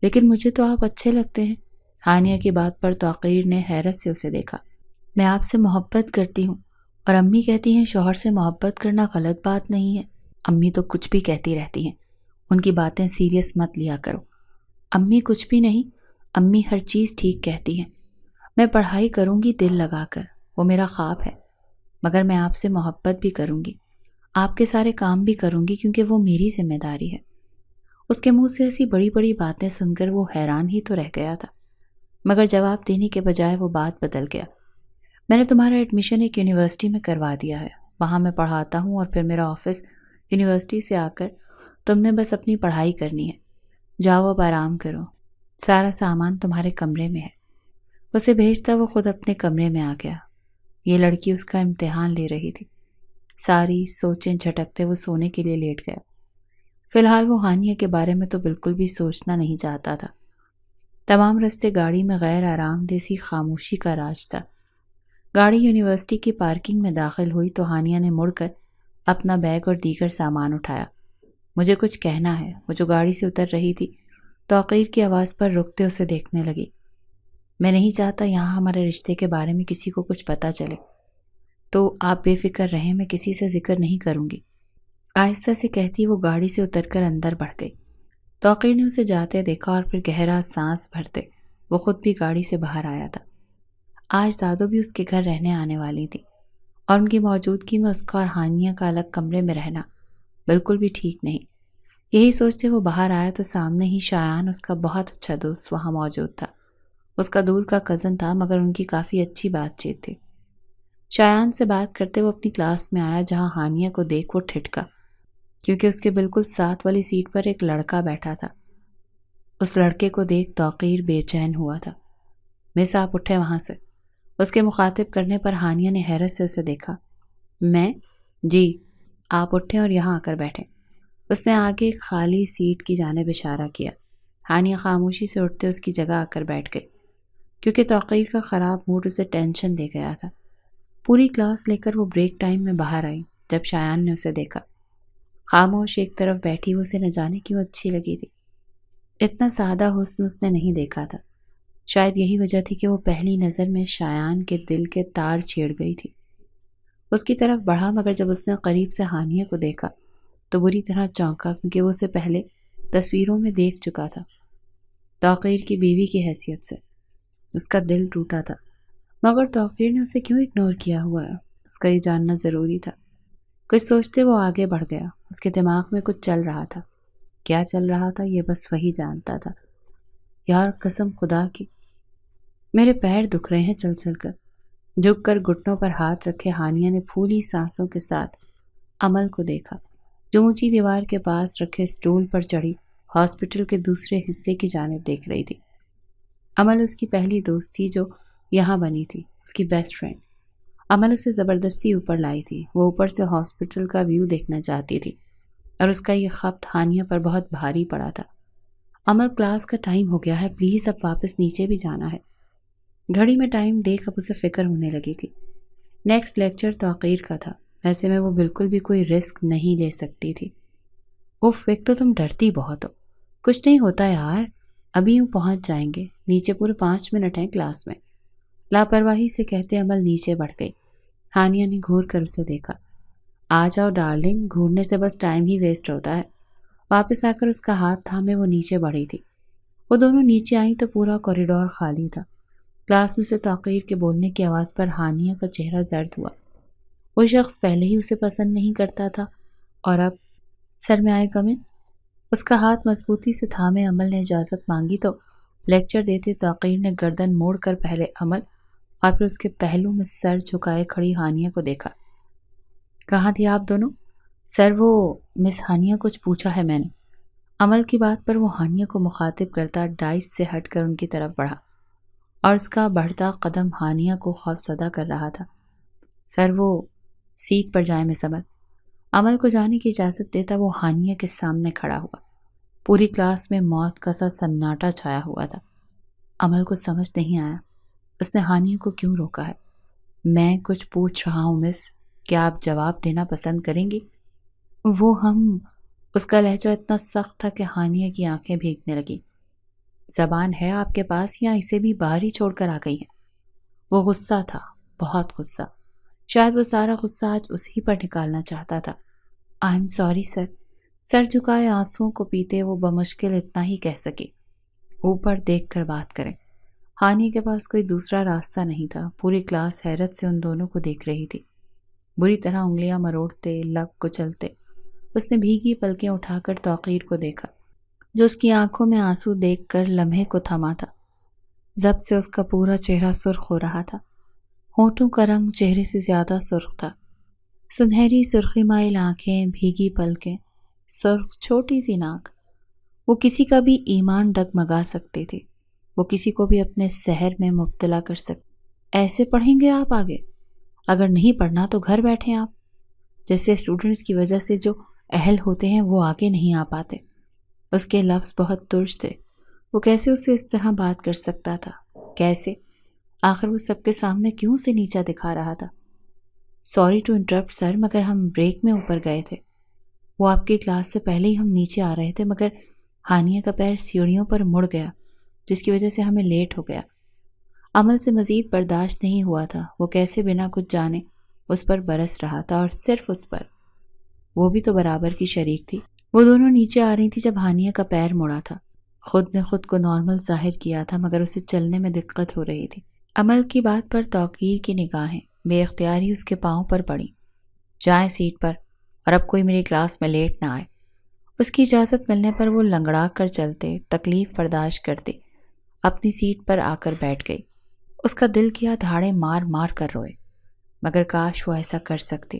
[SPEAKER 1] لیکن مجھے تو آپ اچھے لگتے ہیں۔ ہانیہ کی بات پر توقیر نے حیرت سے اسے دیکھا۔ میں آپ سے محبت کرتی ہوں، اور امی کہتی ہیں شوہر سے محبت کرنا غلط بات نہیں ہے۔ امی تو کچھ بھی کہتی رہتی ہیں، ان کی باتیں سیریس مت لیا کرو۔ امی کچھ بھی نہیں، امی ہر چیز ٹھیک کہتی ہیں۔ میں پڑھائی کروں گی دل لگا کر، وہ میرا خواب ہے، مگر میں آپ سے محبت بھی کروں گی، آپ کے سارے کام بھی کروں گی، کیونکہ وہ میری ذمہ داری ہے۔ اس کے منہ سے ایسی بڑی بڑی باتیں سن کر وہ حیران ہی تو رہ گیا تھا، مگر جواب دینے کے بجائے وہ بات بدل گیا۔ میں نے تمہارا ایڈمیشن ایک یونیورسٹی میں کروا دیا ہے، وہاں میں پڑھاتا ہوں، اور پھر میرا آفس یونیورسٹی سے آ کر تم نے بس اپنی پڑھائی کرنی ہے۔ جاؤ اب آرام کرو، سارا سامان تمہارے کمرے میں ہے۔ اسے بھیجتا وہ خود اپنے کمرے میں آ گیا۔ یہ لڑکی اس کا امتحان لے رہی تھی۔ ساری سوچیں جھٹکتے وہ سونے کے لیے لیٹ گیا۔ فی الحال وہ ہانیہ کے بارے میں تو بالکل بھی سوچنا نہیں چاہتا تھا۔ تمام رستے گاڑی میں غیر آرام دہ سی خاموشی کا راج تھا۔ گاڑی یونیورسٹی کی پارکنگ میں داخل ہوئی تو ہانیہ نے مڑ کر اپنا بیگ اور دیگر سامان اٹھایا۔ مجھے کچھ کہنا ہے، وہ جو گاڑی سے اتر رہی تھی توقیر کی آواز پر رکتے اسے دیکھنے لگی۔ میں نہیں چاہتا یہاں ہمارے رشتے کے بارے میں کسی کو کچھ پتہ چلے، تو آپ بے فکر رہیں، میں کسی سے ذکر نہیں کروں گی، آہستہ سے کہتی وہ گاڑی سے اتر کر اندر بڑھ گئی۔ توقیر نے اسے جاتے دیکھا اور پھر گہرا سانس بھرتے وہ خود بھی گاڑی سے باہر آیا تھا۔ آج دادو بھی اس کے گھر رہنے آنے والی تھی، اور ان کی موجودگی میں اس کا اور ہانیہ کا الگ کمرے میں رہنا بالکل بھی ٹھیک نہیں۔ یہی سوچتے وہ باہر آیا تو سامنے ہی شایان، اس کا بہت اچھا دوست، وہاں موجود تھا۔ اس کا دور کا کزن تھا، مگر ان کی کافی اچھی بات چیت تھی۔ شایان سے بات کرتے وہ اپنی کلاس میں آیا، جہاں ہانیہ کو دیکھ وہ ٹھٹکا، کیونکہ اس کے بالکل ساتھ والی سیٹ پر ایک لڑکا بیٹھا تھا۔ اس لڑکے کو دیکھ توقیر بے چین ہوا تھا۔ مس، آپ اٹھے وہاں سے۔ اس کے مخاطب کرنے پر ہانیہ نے حیرت سے اسے دیکھا۔ میں؟ جی، آپ اٹھیں اور یہاں آ کر بیٹھیں۔ اس نے آگے ایک خالی سیٹ کی جانب اشارہ کیا۔ ہانیہ خاموشی سے اٹھتے اس کی جگہ آ کر بیٹھ گئی، کیونکہ توقیر کا خراب موڈ اسے ٹینشن دے گیا تھا۔ پوری کلاس لے کر وہ بریک ٹائم میں باہر آئی جب شایان نے اسے دیکھا۔ خاموش ایک طرف بیٹھی وہ اسے نہ جانے کیوں اچھی لگی تھی۔ اتنا سادہ حسن اس نے نہیں دیکھا تھا۔ شاید یہی وجہ تھی کہ وہ پہلی نظر میں شایان کے دل کے تار چھیڑ گئی تھی۔ اس کی طرف بڑھا، مگر جب اس نے قریب سے ہانیہ کو دیکھا تو بری طرح چونکا، کیونکہ وہ اسے پہلے تصویروں میں دیکھ چکا تھا۔ توقیر کی بیوی کی حیثیت سے اس کا دل ٹوٹا تھا، مگر توقیر نے اسے کیوں اگنور کیا ہوا ہے؟ اس کا یہ جاننا ضروری تھا۔ کچھ سوچتے وہ آگے بڑھ گیا۔ اس کے دماغ میں کچھ چل رہا تھا۔ کیا چل رہا تھا یہ بس وہی جانتا تھا۔ یار قسم خدا کی، میرے پیر دکھ رہے ہیں چل چل کر۔ جھک کر گھٹنوں پر ہاتھ رکھے ہانیہ نے پھولی سانسوں کے ساتھ عمل کو دیکھا، جو اونچی دیوار کے پاس رکھے اسٹول پر چڑھی ہاسپٹل کے دوسرے حصے کی جانب دیکھ رہی تھی۔ عمل اس کی پہلی دوست تھی جو یہاں بنی تھی، اس کی بیسٹ فرینڈ۔ عمل اسے زبردستی اوپر لائی تھی۔ وہ اوپر سے ہاسپٹل کا ویو دیکھنا چاہتی تھی اور اس کا یہ خبط ہانیہ پر بہت بھاری پڑا تھا۔ عمل کلاس کا ٹائم ہو گیا ہے، پلیز اب واپس نیچے بھی جانا ہے۔ گھڑی میں ٹائم دیکھ اب اسے فکر ہونے لگی تھی۔ نیکسٹ لیکچر توقیر کا تھا، ایسے میں وہ بالکل بھی کوئی رسک نہیں لے سکتی تھی۔ اوف، ایک تو تم ڈرتی بہت ہو۔ کچھ نہیں ہوتا یار، ابھی یوں پہنچ جائیں گے، نیچے پورے 5 منٹ ہیں کلاس میں۔ لاپرواہی سے کہتے عمل نیچے بڑھ گئی۔ ہانیہ نے گھور کر اسے دیکھا۔ آ جاؤ ڈارلنگ، گھورنے سے بس ٹائم ہی ویسٹ ہوتا ہے۔ واپس آ کر اس کا ہاتھ تھامے وہ نیچے بڑھی تھی۔ وہ دونوں نیچے آئیں تو پورا کوریڈور خالی تھا۔ کلاس میں سے توقیر کے بولنے کی آواز پر ہانیہ کا چہرہ زرد ہوا۔ وہ شخص پہلے ہی اسے پسند نہیں کرتا تھا اور اب سر میں آئے کم ان۔ اس کا ہاتھ مضبوطی سے تھامے عمل نے اجازت مانگی تو لیکچر دیتے توقیر نے گردن موڑ کر پہلے عمل اور پھر اس کے پہلو میں سر جھکائے کھڑی ہانیہ کو دیکھا۔ کہاں تھی آپ دونوں؟ سر وہ مس ہانیہ کچھ پوچھا ہے میں نے۔ عمل کی بات پر وہ ہانیہ کو مخاطب کرتا ڈائس سے ہٹ کر ان کی طرف بڑھا اور اس کا بڑھتا قدم ہانیہ کو خوفزدہ کر رہا تھا۔ سر وہ سیٹ پر جائیں مس عمل۔ عمل کو جانے کی اجازت دیتا وہ ہانیہ کے سامنے کھڑا ہوا۔ پوری کلاس میں موت کا سا سناٹا چھایا ہوا تھا۔ عمل کو سمجھ نہیں آیا اس نے ہانیہ کو کیوں روکا ہے۔ میں کچھ پوچھ رہا ہوں مس، کیا آپ جواب دینا پسند کریں گی؟ وہ ہم، اس کا لہجہ اتنا سخت تھا کہ ہانیہ کی آنکھیں بھیگنے لگی۔ زبان ہے آپ کے پاس یا اسے بھی باہر ہی چھوڑ کر آ گئی ہیں؟ وہ غصہ تھا، بہت غصہ۔ شاید وہ سارا غصہ آج اسی پر نکالنا چاہتا تھا۔ I am sorry sir. سر جھکائے آنسوؤں کو پیتے وہ بمشکل اتنا ہی کہہ سکی۔ اوپر دیکھ کر بات کریں۔ ہانیہ کے پاس کوئی دوسرا راستہ نہیں تھا۔ پوری کلاس حیرت سے ان دونوں کو دیکھ رہی تھی۔ بری طرح انگلیاں مروڑتے، لب کچلتے اس نے بھیگی پلکیں اٹھا کر توقیر کو دیکھا، جو اس کی آنکھوں میں آنسو دیکھ کر لمحے کو تھما تھا۔ ضبط سے اس کا پورا چہرہ سرخ ہو رہا تھا۔ ہونٹوں کا رنگ چہرے سے زیادہ سرخ تھا۔ سنہری سرخی مائل آنکھیں، بھیگی پلکیں، سرخ چھوٹی سی ناک۔ وہ کسی کا بھی ایمان ڈگمگا سکتی تھی۔ وہ کسی کو بھی اپنے سحر میں مبتلا کر سکتی۔ ایسے پڑھیں گے آپ آگے؟ اگر نہیں پڑھنا تو گھر بیٹھیں آپ۔ جیسے اسٹوڈنٹس کی وجہ سے جو اہل ہوتے ہیں وہ آگے نہیں آ پاتے۔ اس کے لفظ بہت ترش تھے۔ وہ کیسے اسے اس طرح بات کر سکتا تھا؟ کیسے؟ آخر وہ سب کے سامنے کیوں سے نیچا دکھا رہا تھا؟ سوری ٹو انٹرپٹ سر، مگر ہم بریک میں اوپر گئے تھے۔ وہ آپ کی کلاس سے پہلے ہی ہم نیچے آ رہے تھے، مگر ہانیہ کا پیر سیڑھیوں پر مڑ گیا جس کی وجہ سے ہمیں لیٹ ہو گیا۔ عمل سے مزید برداشت نہیں ہوا تھا۔ وہ کیسے بنا کچھ جانے اس پر برس رہا تھا، اور صرف اس پر۔ وہ بھی تو برابر کی شریک تھی۔ وہ دونوں نیچے آ رہی تھی جب ہانیہ کا پیر مڑا تھا۔ خود نے خود کو نارمل ظاہر کیا تھا، مگر اسے چلنے میں دقت ہو رہی تھی۔ عمل کی بات پر توقیر کی نگاہیں بے اختیار ہی اس کے پاؤں پر پڑی۔ جائیں سیٹ پر، اور اب کوئی میری کلاس میں لیٹ نہ آئے۔ اس کی اجازت ملنے پر وہ لنگڑا کر چلتے، تکلیف برداشت کرتے اپنی سیٹ پر آ کر بیٹھ گئی۔ اس کا دل کیا دھاڑے مار مار کر روئے، مگر کاش وہ ایسا کر سکتی۔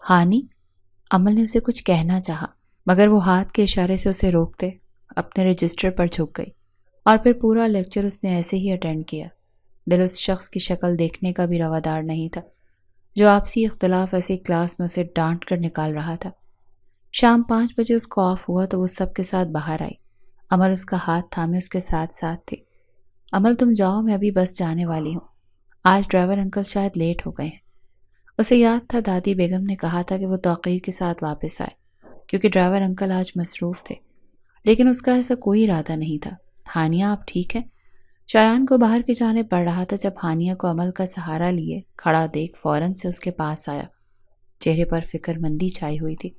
[SPEAKER 1] ہانی، عمل نے اسے کچھ کہنا چاہا، مگر وہ ہاتھ کے اشارے سے اسے روکتے اپنے رجسٹر پر جھک گئی، اور پھر پورا لیکچر اس نے ایسے ہی اٹینڈ کیا۔ دل اس شخص کی شکل دیکھنے کا بھی روادار نہیں تھا جو آپسی اختلاف ایسے کلاس میں اسے ڈانٹ کر نکال رہا تھا۔ شام 5 بجے اس کو آف ہوا تو وہ سب کے ساتھ باہر آئی۔ عمل اس کا ہاتھ تھامے اس کے ساتھ ساتھ تھی۔ عمل تم جاؤ، میں ابھی بس جانے والی ہوں۔ آج ڈرائیور انکل شاید لیٹ ہو گئے ہیں۔ اسے یاد تھا دادی بیگم نے کہا تھا کہ وہ توقیر کے ساتھ واپس آئے کیونکہ ڈرائیور انکل آج مصروف تھے، لیکن اس کا ایسا کوئی ارادہ نہیں تھا۔ ہانیہ آپ ٹھیک ہیں؟ شایان کو باہر کی جانب بڑھ رہا تھا جب ہانیہ کو عمل کا سہارا لیے کھڑا دیکھ فوراً سے اس کے پاس آیا۔ چہرے پر فکر مندی چھائی ہوئی تھی۔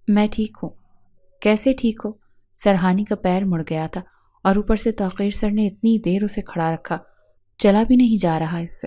[SPEAKER 1] میں ٹھیک ہوں۔ کیسے ٹھیک ہو؟ سرہانی کا پیر مڑ گیا تھا اور اوپر سے توقیر سر نے اتنی دیر اسے کھڑا رکھا، چلا بھی نہیں جا رہا اس سے۔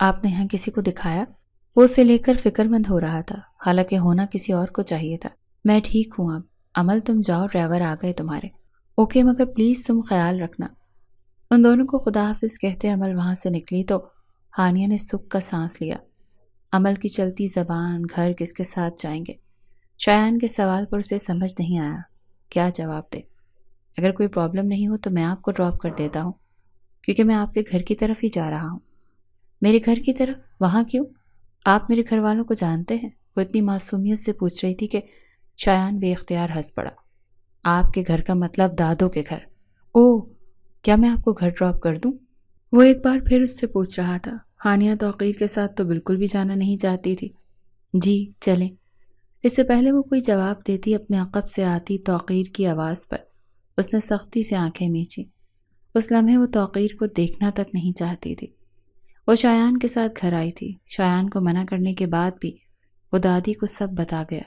[SPEAKER 1] آپ نے یہاں کسی کو دکھایا؟ وہ اسے لے کر فکر مند ہو رہا تھا، حالانکہ ہونا کسی اور کو چاہیے تھا۔ میں ٹھیک ہوں اب، عمل تم جاؤ، ڈرائیور آ گئے تمہارے۔ اوکے، مگر پلیز تم خیال رکھنا۔ ان دونوں کو خدا حافظ کہتے عمل وہاں سے نکلی تو ہانیہ نے سکھ کا سانس لیا۔ عمل کی چلتی زبان، گھر کس کے ساتھ جائیں گے؟ شایان کے سوال پر اسے سمجھ نہیں آیا کیا جواب دے۔ اگر کوئی پرابلم نہیں ہو تو میں آپ کو ڈراپ کر دیتا ہوں، کیونکہ میں آپ کے گھر کی طرف ہی جا رہا ہوں۔ میرے گھر کی طرف؟ وہاں کیوں؟ آپ میرے گھر والوں کو جانتے ہیں؟ وہ اتنی معصومیت سے پوچھ رہی تھی کہ شایان بے اختیار ہنس پڑا۔ آپ کے گھر کا مطلب دادوں کے گھر؟ اوہ، کیا میں آپ کو گھر ڈراپ کر دوں؟ وہ ایک بار پھر اس سے پوچھ رہا تھا۔ ہانیہ توقیر کے ساتھ تو بالکل بھی جانا نہیں چاہتی تھی۔ جی چلیں۔ اس سے پہلے وہ کوئی جواب دیتی اپنے عقب سے آتی توقیر کی آواز پر اس نے سختی سے آنکھیں میچی۔ اس لمحے وہ توقیر کو دیکھنا تک نہیں چاہتی تھی۔ وہ شایان کے ساتھ گھر آئی تھی۔ شایان کو منع کرنے کے بعد بھی وہ دادی کو سب بتا گیا۔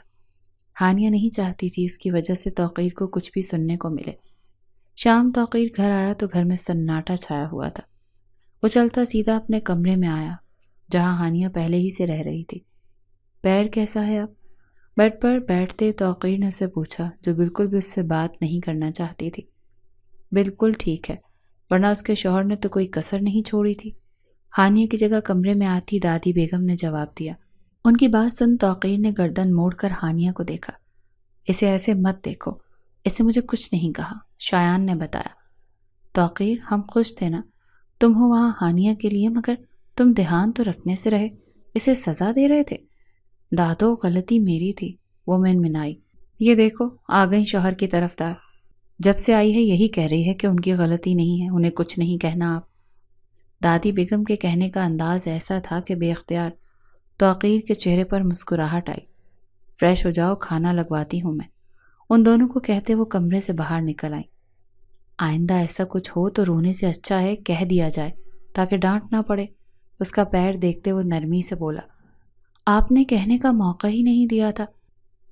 [SPEAKER 1] ہانیہ نہیں چاہتی تھی اس کی وجہ سے توقیر کو کچھ بھی سننے کو ملے۔ شام توقیر گھر آیا تو گھر میں سناٹا چھایا ہوا تھا۔ وہ چلتا سیدھا اپنے کمرے میں آیا جہاں ہانیہ پہلے ہی سے رہ رہی تھی۔ پیر کیسا ہے اب؟ بیڈ پر بیٹھتے توقیر نے اسے پوچھا، جو بالکل بھی اس سے بات نہیں کرنا چاہتی تھی۔ بالکل ٹھیک ہے، ورنہ اس کے شوہر نے تو کوئی کسر نہیں چھوڑی تھی۔ ہانیہ کی جگہ کمرے میں آتی دادی بیگم نے جواب دیا۔ ان کی بات سن توقیر نے گردن موڑ کر ہانیہ کو دیکھا۔ اسے ایسے مت دیکھو، اس نے مجھے کچھ نہیں کہا، شایان نے بتایا۔ توقیر، ہم خوش تھے نا، تم ہو وہاں ہانیہ کے لیے، مگر تم دھیان تو رکھنے سے رہے، اسے سزا دے رہے تھے۔ دادو، غلطی میری تھی، وہ منمنائی۔ یہ دیکھو، آ گئی شوہر کی طرفدار۔ جب سے آئی ہے یہی کہہ رہی ہے کہ ان کی غلطی نہیں ہے، انہیں کچھ نہیں کہنا۔ آپ دادی بیگم کے کہنے کا انداز ایسا تھا کہ بے اختیار توقیر کے چہرے پر مسکراہٹ آئی۔ فریش ہو جاؤ، کھانا لگواتی ہوں میں، ان دونوں کو کہتے وہ کمرے سے باہر نکل آئیں۔ آئندہ ایسا کچھ ہو تو رونے سے اچھا ہے کہہ دیا جائے تاکہ ڈانٹ نہ پڑے۔ اس کا پیر دیکھتے وہ نرمی سے بولا۔ آپ نے کہنے کا موقع ہی نہیں دیا تھا،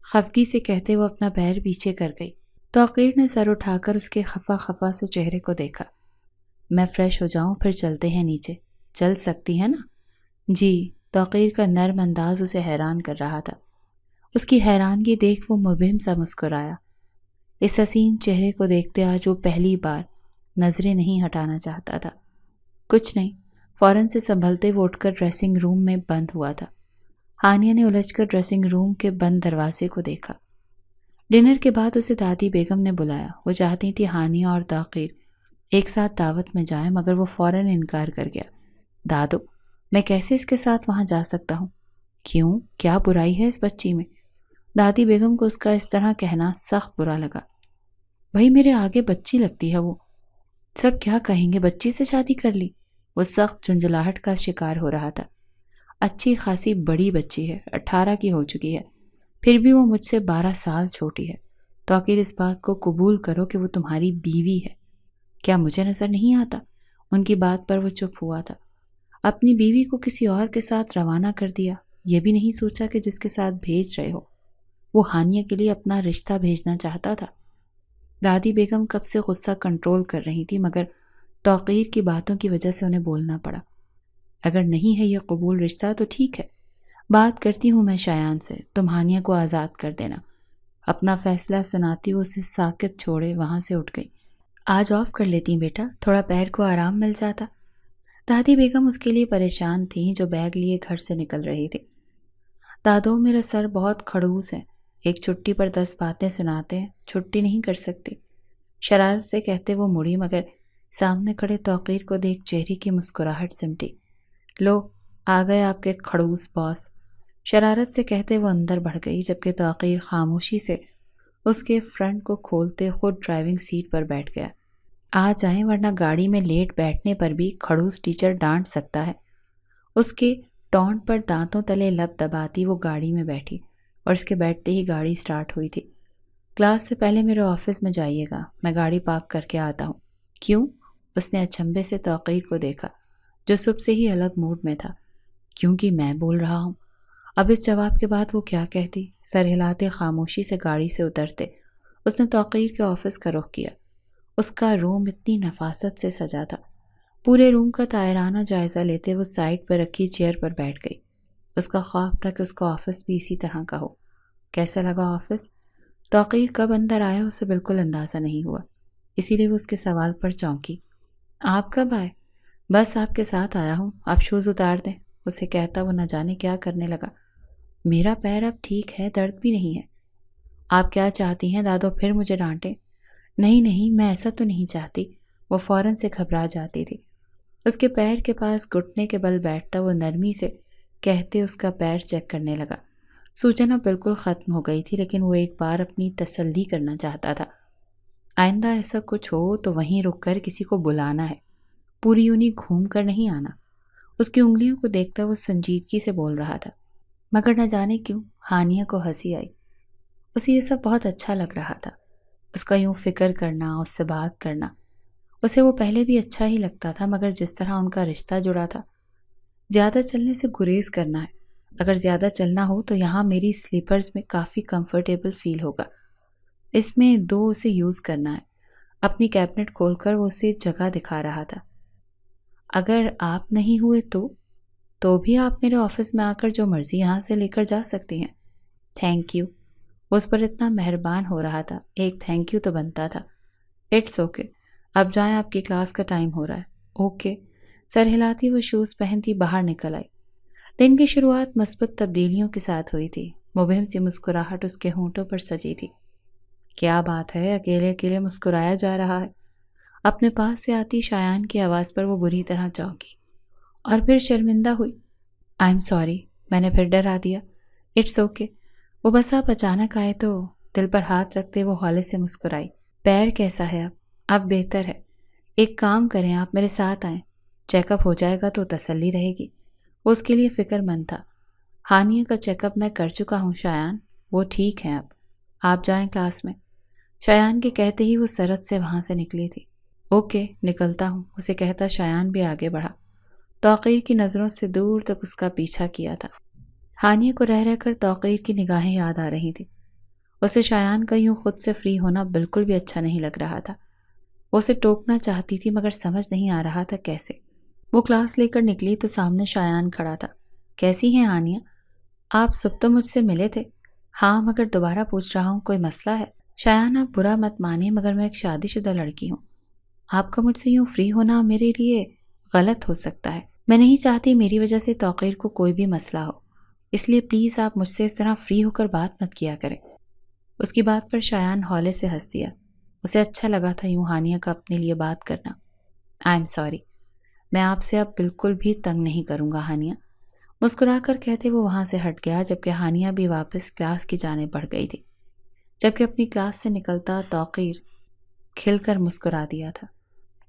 [SPEAKER 1] خفگی سے کہتے وہ اپنا پیر پیچھے کر گئی۔ توقیر نے سر اٹھا کر اس کے خفا خفا سے چہرے کو دیکھا۔ میں فریش ہو جاؤں پھر چلتے ہیں نیچے؟ چل سکتی ہے نا؟ جی۔ توقیر کا نرم انداز اسے حیران کر رہا تھا۔ اس کی حیرانگی دیکھ وہ مبہم سا مسکرایا۔ اس حسین چہرے کو دیکھتے آج وہ پہلی بار نظریں نہیں ہٹانا چاہتا تھا۔ کچھ نہیں، فوراً سے سنبھلتے وہ اٹھ کر ڈریسنگ روم میں بند ہوا تھا۔ ہانیہ نے الجھ کر ڈریسنگ روم کے بند دروازے کو دیکھا۔ ڈنر کے بعد اسے دادی بیگم نے بلایا۔ وہ چاہتی تھی ہانیہ اور توقیر ایک ساتھ دعوت میں جائیں، مگر وہ فوراً انکار کر گیا۔ دادو، میں کیسے اس کے ساتھ وہاں جا سکتا ہوں؟ کیوں؟ کیا برائی ہے اس بچی میں؟ دادی بیگم کو اس کا اس طرح کہنا سخت برا لگا۔ بھائی میرے آگے بچی لگتی ہے وہ، سب کیا کہیں گے، بچی سے شادی کر لی؟ وہ سخت جھنجھلاہٹ کا شکار ہو رہا تھا۔ اچھی خاصی بڑی بچی ہے، 18 کی ہو چکی ہے، پھر بھی وہ مجھ سے 12 سال چھوٹی ہے۔ توقیر اس بات کو قبول کرو کہ وہ تمہاری بیوی ہے۔ کیا مجھے نظر نہیں آتا؟ ان کی بات پر وہ چپ ہوا تھا۔ اپنی بیوی کو کسی اور کے ساتھ روانہ کر دیا، یہ بھی نہیں سوچا کہ جس کے ساتھ بھیج رہے ہو وہ ہانیہ کے لیے اپنا رشتہ بھیجنا چاہتا تھا۔ دادی بیگم کب سے غصہ کنٹرول کر رہی تھی، مگر توقیر کی باتوں کی وجہ سے انہیں بولنا پڑا۔ اگر نہیں ہے یہ قبول رشتہ تو ٹھیک ہے، بات کرتی ہوں میں شایان سے، تم ہانیہ کو آزاد کر دینا۔ اپنا فیصلہ سناتی وہ اسے ساکت چھوڑے وہاں سے اٹھ گئی۔ آج آف کر لیتی بیٹا، تھوڑا پیر کو آرام مل جاتا۔ دادی بیگم اس کے لیے پریشان تھیں جو بیگ لیے گھر سے نکل رہی تھی۔ دادو، میرا سر بہت کھڑوس ہے، ایک چھٹی پر 10 باتیں سناتے ہیں، چھٹی نہیں کر سکتی۔ شرارت سے کہتے وہ مڑی، مگر سامنے کھڑے توقیر کو دیکھ چہرے کی مسکراہٹ سمٹی۔ لو، آ گئے آپ کے کھڑوس باس، شرارت سے کہتے وہ اندر بڑھ گئی، جبکہ توقیر خاموشی سے اس کے فرنٹ کو کھولتے خود ڈرائیونگ سیٹ پر بیٹھ گیا۔ آ جائیں، ورنہ گاڑی میں لیٹ بیٹھنے پر بھی کھڑوس ٹیچر ڈانٹ سکتا ہے۔ اس کے ٹونٹ پر دانتوں تلے لب دباتی وہ گاڑی میں بیٹھی، اور اس کے بیٹھتے ہی گاڑی سٹارٹ ہوئی تھی۔ کلاس سے پہلے میرے آفس میں جائیے گا، میں گاڑی پارک کر کے آتا ہوں۔ کیوں؟ اس نے اچنبھے سے توقیر کو دیکھا جو صبح سے ہی الگ موڈ میں تھا۔ کیونکہ میں بول رہا ہوں۔ اب اس جواب کے بعد وہ کیا کہتی؟ سر ہلاتے خاموشی سے گاڑی سے اترتے اس نے توقیر کے آفس کا رخ کیا۔ اس کا روم اتنی نفاست سے سجا تھا، پورے روم کا طائرانہ جائزہ لیتے وہ سائڈ پر رکھی چیئر پر بیٹھ گئی۔ اس کا خواب تھا کہ اس کا آفس بھی اسی طرح کا ہو۔ کیسا لگا آفس؟ توقیر کب اندر آیا اسے بالکل اندازہ نہیں ہوا، اسی لیے وہ اس کے سوال پر چونکی۔ آپ کب آئے؟ بس آپ کے ساتھ آیا ہوں، آپ شوز اتار دیں، اسے کہتا وہ نہ جانے کیا کرنے لگا۔ میرا پیر اب ٹھیک ہے، درد بھی نہیں ہے۔ آپ کیا چاہتی ہیں دادو پھر مجھے ڈانٹے؟ نہیں نہیں، میں ایسا تو نہیں چاہتی۔ وہ فوراً سے گھبرا جاتی تھی۔ اس کے پیر کے پاس گھٹنے کے بل بیٹھتا وہ نرمی سے کہتے اس کا پیر چیک کرنے لگا۔ سوچنا بالکل ختم ہو گئی تھی، لیکن وہ ایک بار اپنی تسلی کرنا چاہتا تھا۔ آئندہ ایسا کچھ ہو تو وہیں رک کر کسی کو بلانا ہے، پوری یونی گھوم کر نہیں آنا۔ اس کی انگلیوں کو دیکھتا وہ سنجیدگی سے بول رہا تھا، مگر نہ جانے کیوں ہانیہ کو ہنسی آئی۔ اسے یہ سب بہت اچھا لگ رہا تھا، اس کا یوں فکر کرنا، اس سے بات کرنا۔ اسے وہ پہلے بھی اچھا ہی لگتا تھا، مگر جس طرح ان کا رشتہ جڑا تھا۔ زیادہ چلنے سے گریز کرنا ہے، اگر زیادہ چلنا ہو تو یہاں میری سلیپرز میں کافی کمفرٹیبل فیل ہوگا، اس میں 2 اسے یوز کرنا ہے۔ اپنی کیبنٹ کھول کر وہ اسے جگہ دکھا رہا تھا۔ اگر آپ نہیں ہوئے تو بھی آپ میرے آفس میں آ کر جو مرضی یہاں سے لے کر جا سکتی ہیں۔ Thank you. وہ اس پر اتنا مہربان ہو رہا تھا، ایک تھینک یو تو بنتا تھا۔ اٹس اوکے، اب جائیں، آپ کی کلاس کا ٹائم ہو رہا ہے۔ اوکے۔ سر ہلاتی وہ شوز پہنتی باہر نکل آئی۔ دن کی شروعات مثبت تبدیلیوں کے ساتھ ہوئی تھی۔ مبہم سی مسکراہٹ اس کے ہونٹوں پر سجی تھی۔ کیا بات ہے، اکیلے اکیلے مسکرایا جا رہا ہے؟ اپنے پاس سے آتی شایان کی آواز پر وہ بری طرح چونکی اور پھر شرمندہ ہوئی۔ آئی ایم سوری، میں نے پھر ڈرا دیا۔ It's okay. وہ بس آپ اچانک آئے تو دل پر ہاتھ رکھتے وہ ہولے سے مسکرائی۔ پیر کیسا ہے اب بہتر ہے۔ ایک کام کریں، آپ میرے ساتھ آئیں، چیک اپ ہو جائے گا تو تسلی رہے گی۔ وہ اس کے لیے فکر مند تھا۔ ہانیہ کا چیک اپ میں کر چکا ہوں شایان، وہ ٹھیک ہیں اب، آپ جائیں کلاس میں۔ شایان کے کہتے ہی وہ سرعت سے وہاں سے نکلی تھی۔ اوکے، نکلتا ہوں، اسے کہتا شایان بھی آگے بڑھا۔ توقیر کی نظروں سے دور تک اس کا پیچھا کیا تھا۔ ہانیہ کو رہ رہ کر توقیر کی نگاہیں یاد آ رہی تھی۔ اسے شایان کا یوں خود سے فری ہونا بالکل بھی اچھا نہیں لگ رہا تھا۔ وہ اسے ٹوکنا چاہتی تھی مگر سمجھ نہیں آ رہا تھا کیسے۔ وہ کلاس لے کر نکلی تو سامنے شایان کھڑا تھا۔ کیسی ہیں ہانیہ؟ آپ صبح تو مجھ سے ملے تھے۔ ہاں، مگر دوبارہ پوچھ رہا ہوں، کوئی مسئلہ ہے؟ شایان، آپ برا مت مانیں مگر میں ایک شادی شدہ لڑکی ہوں۔ آپ کا مجھ سے یوں فری ہونا میرے لیے غلط ہو سکتا ہے۔ میں نہیں چاہتی میری وجہ سے توقیر کو کوئی بھی مسئلہ ہو، اس لیے پلیز آپ مجھ سے اس طرح فری ہو کر بات مت کیا کریں۔ اس کی بات پر شایان ہولے سے ہنس دیا۔ اسے اچھا لگا تھا یوں ہانیہ کا اپنے لیے بات کرنا۔ آئی ایم سوری، میں آپ سے اب بالکل بھی تنگ نہیں کروں گا ہانیہ، مسکرا کر کہتے وہ وہاں سے ہٹ گیا، جبکہ ہانیہ بھی واپس کلاس کی جانب بڑھ گئی تھی۔ جبکہ اپنی کلاس سے نکلتا توقیر کھل کر مسکرا دیا تھا۔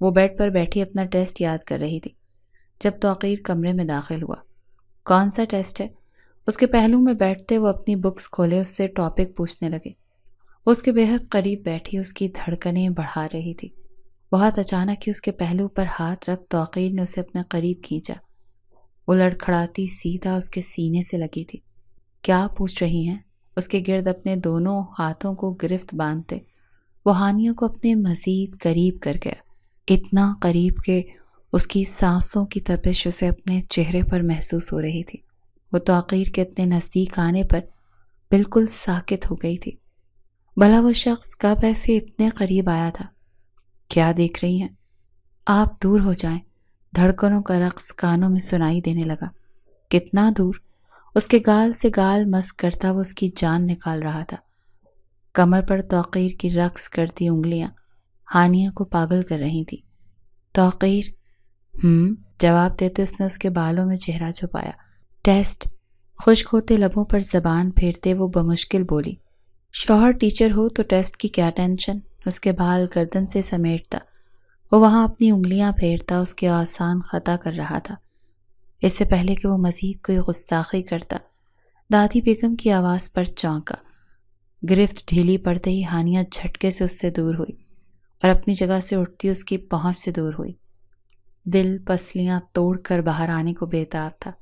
[SPEAKER 1] وہ بیڈ پر بیٹھی اپنا ٹیسٹ یاد کر رہی تھی جب توقیر کمرے میں داخل ہوا۔ کون سا ٹیسٹ ہے؟ اس کے پہلو میں بیٹھتے وہ اپنی بکس کھولے اس سے ٹاپک پوچھنے لگے۔ وہ اس کے بے حد قریب بیٹھی اس کی دھڑکنیں بڑھا رہی تھی۔ بہت اچانک ہی اس کے پہلو پر ہاتھ رکھ توقیر نے اسے اپنے قریب کھینچا۔ وہ لڑکھڑاتی سیدھا اس کے سینے سے لگی تھی۔ کیا پوچھ رہی ہیں؟ اس کے گرد اپنے دونوں ہاتھوں کو گرفت باندھتے وہ ہانیہ کو اپنے مزید قریب کر گیا، اتنا قریب کہ اس کی سانسوں کی تپش اسے اپنے چہرے پر محسوس ہو رہی تھی۔ وہ توقیر کے اتنے نزدیک آنے پر بالکل ساکت ہو گئی تھی۔ بھلا وہ شخص کب ایسے اتنے قریب آیا تھا؟ کیا دیکھ رہی ہیں؟ آپ دور ہو جائیں۔ دھڑکنوں کا رقص کانوں میں سنائی دینے لگا۔ کتنا دور؟ اس کے گال سے گال مس کرتا وہ اس کی جان نکال رہا تھا۔ کمر پر توقیر کی رقص کرتی انگلیاں ہانیہ کو پاگل کر رہی تھی۔ توقیر جواب دیتے اس نے اس کے بالوں میں چہرہ چھپایا۔ ٹیسٹ؟ خشک ہوتے لبوں پر زبان پھیرتے وہ بمشکل بولی۔ شوہر ٹیچر ہو تو ٹیسٹ کی کیا ٹینشن؟ اس کے بال گردن سے سمیٹتا وہ وہاں اپنی انگلیاں پھیرتا اس کے آسان خطا کر رہا تھا۔ اس سے پہلے کہ وہ مزید کوئی گستاخی کرتا، دادی بیگم کی آواز پر چونکا۔ گرفت ڈھیلی پڑتے ہی ہانیہ جھٹکے سے اس سے دور ہوئی اور اپنی جگہ سے اٹھتی اس کی پہنچ سے دور ہوئی۔ دل پسلیاں توڑ کر باہر آنے کو بےتاب تھا۔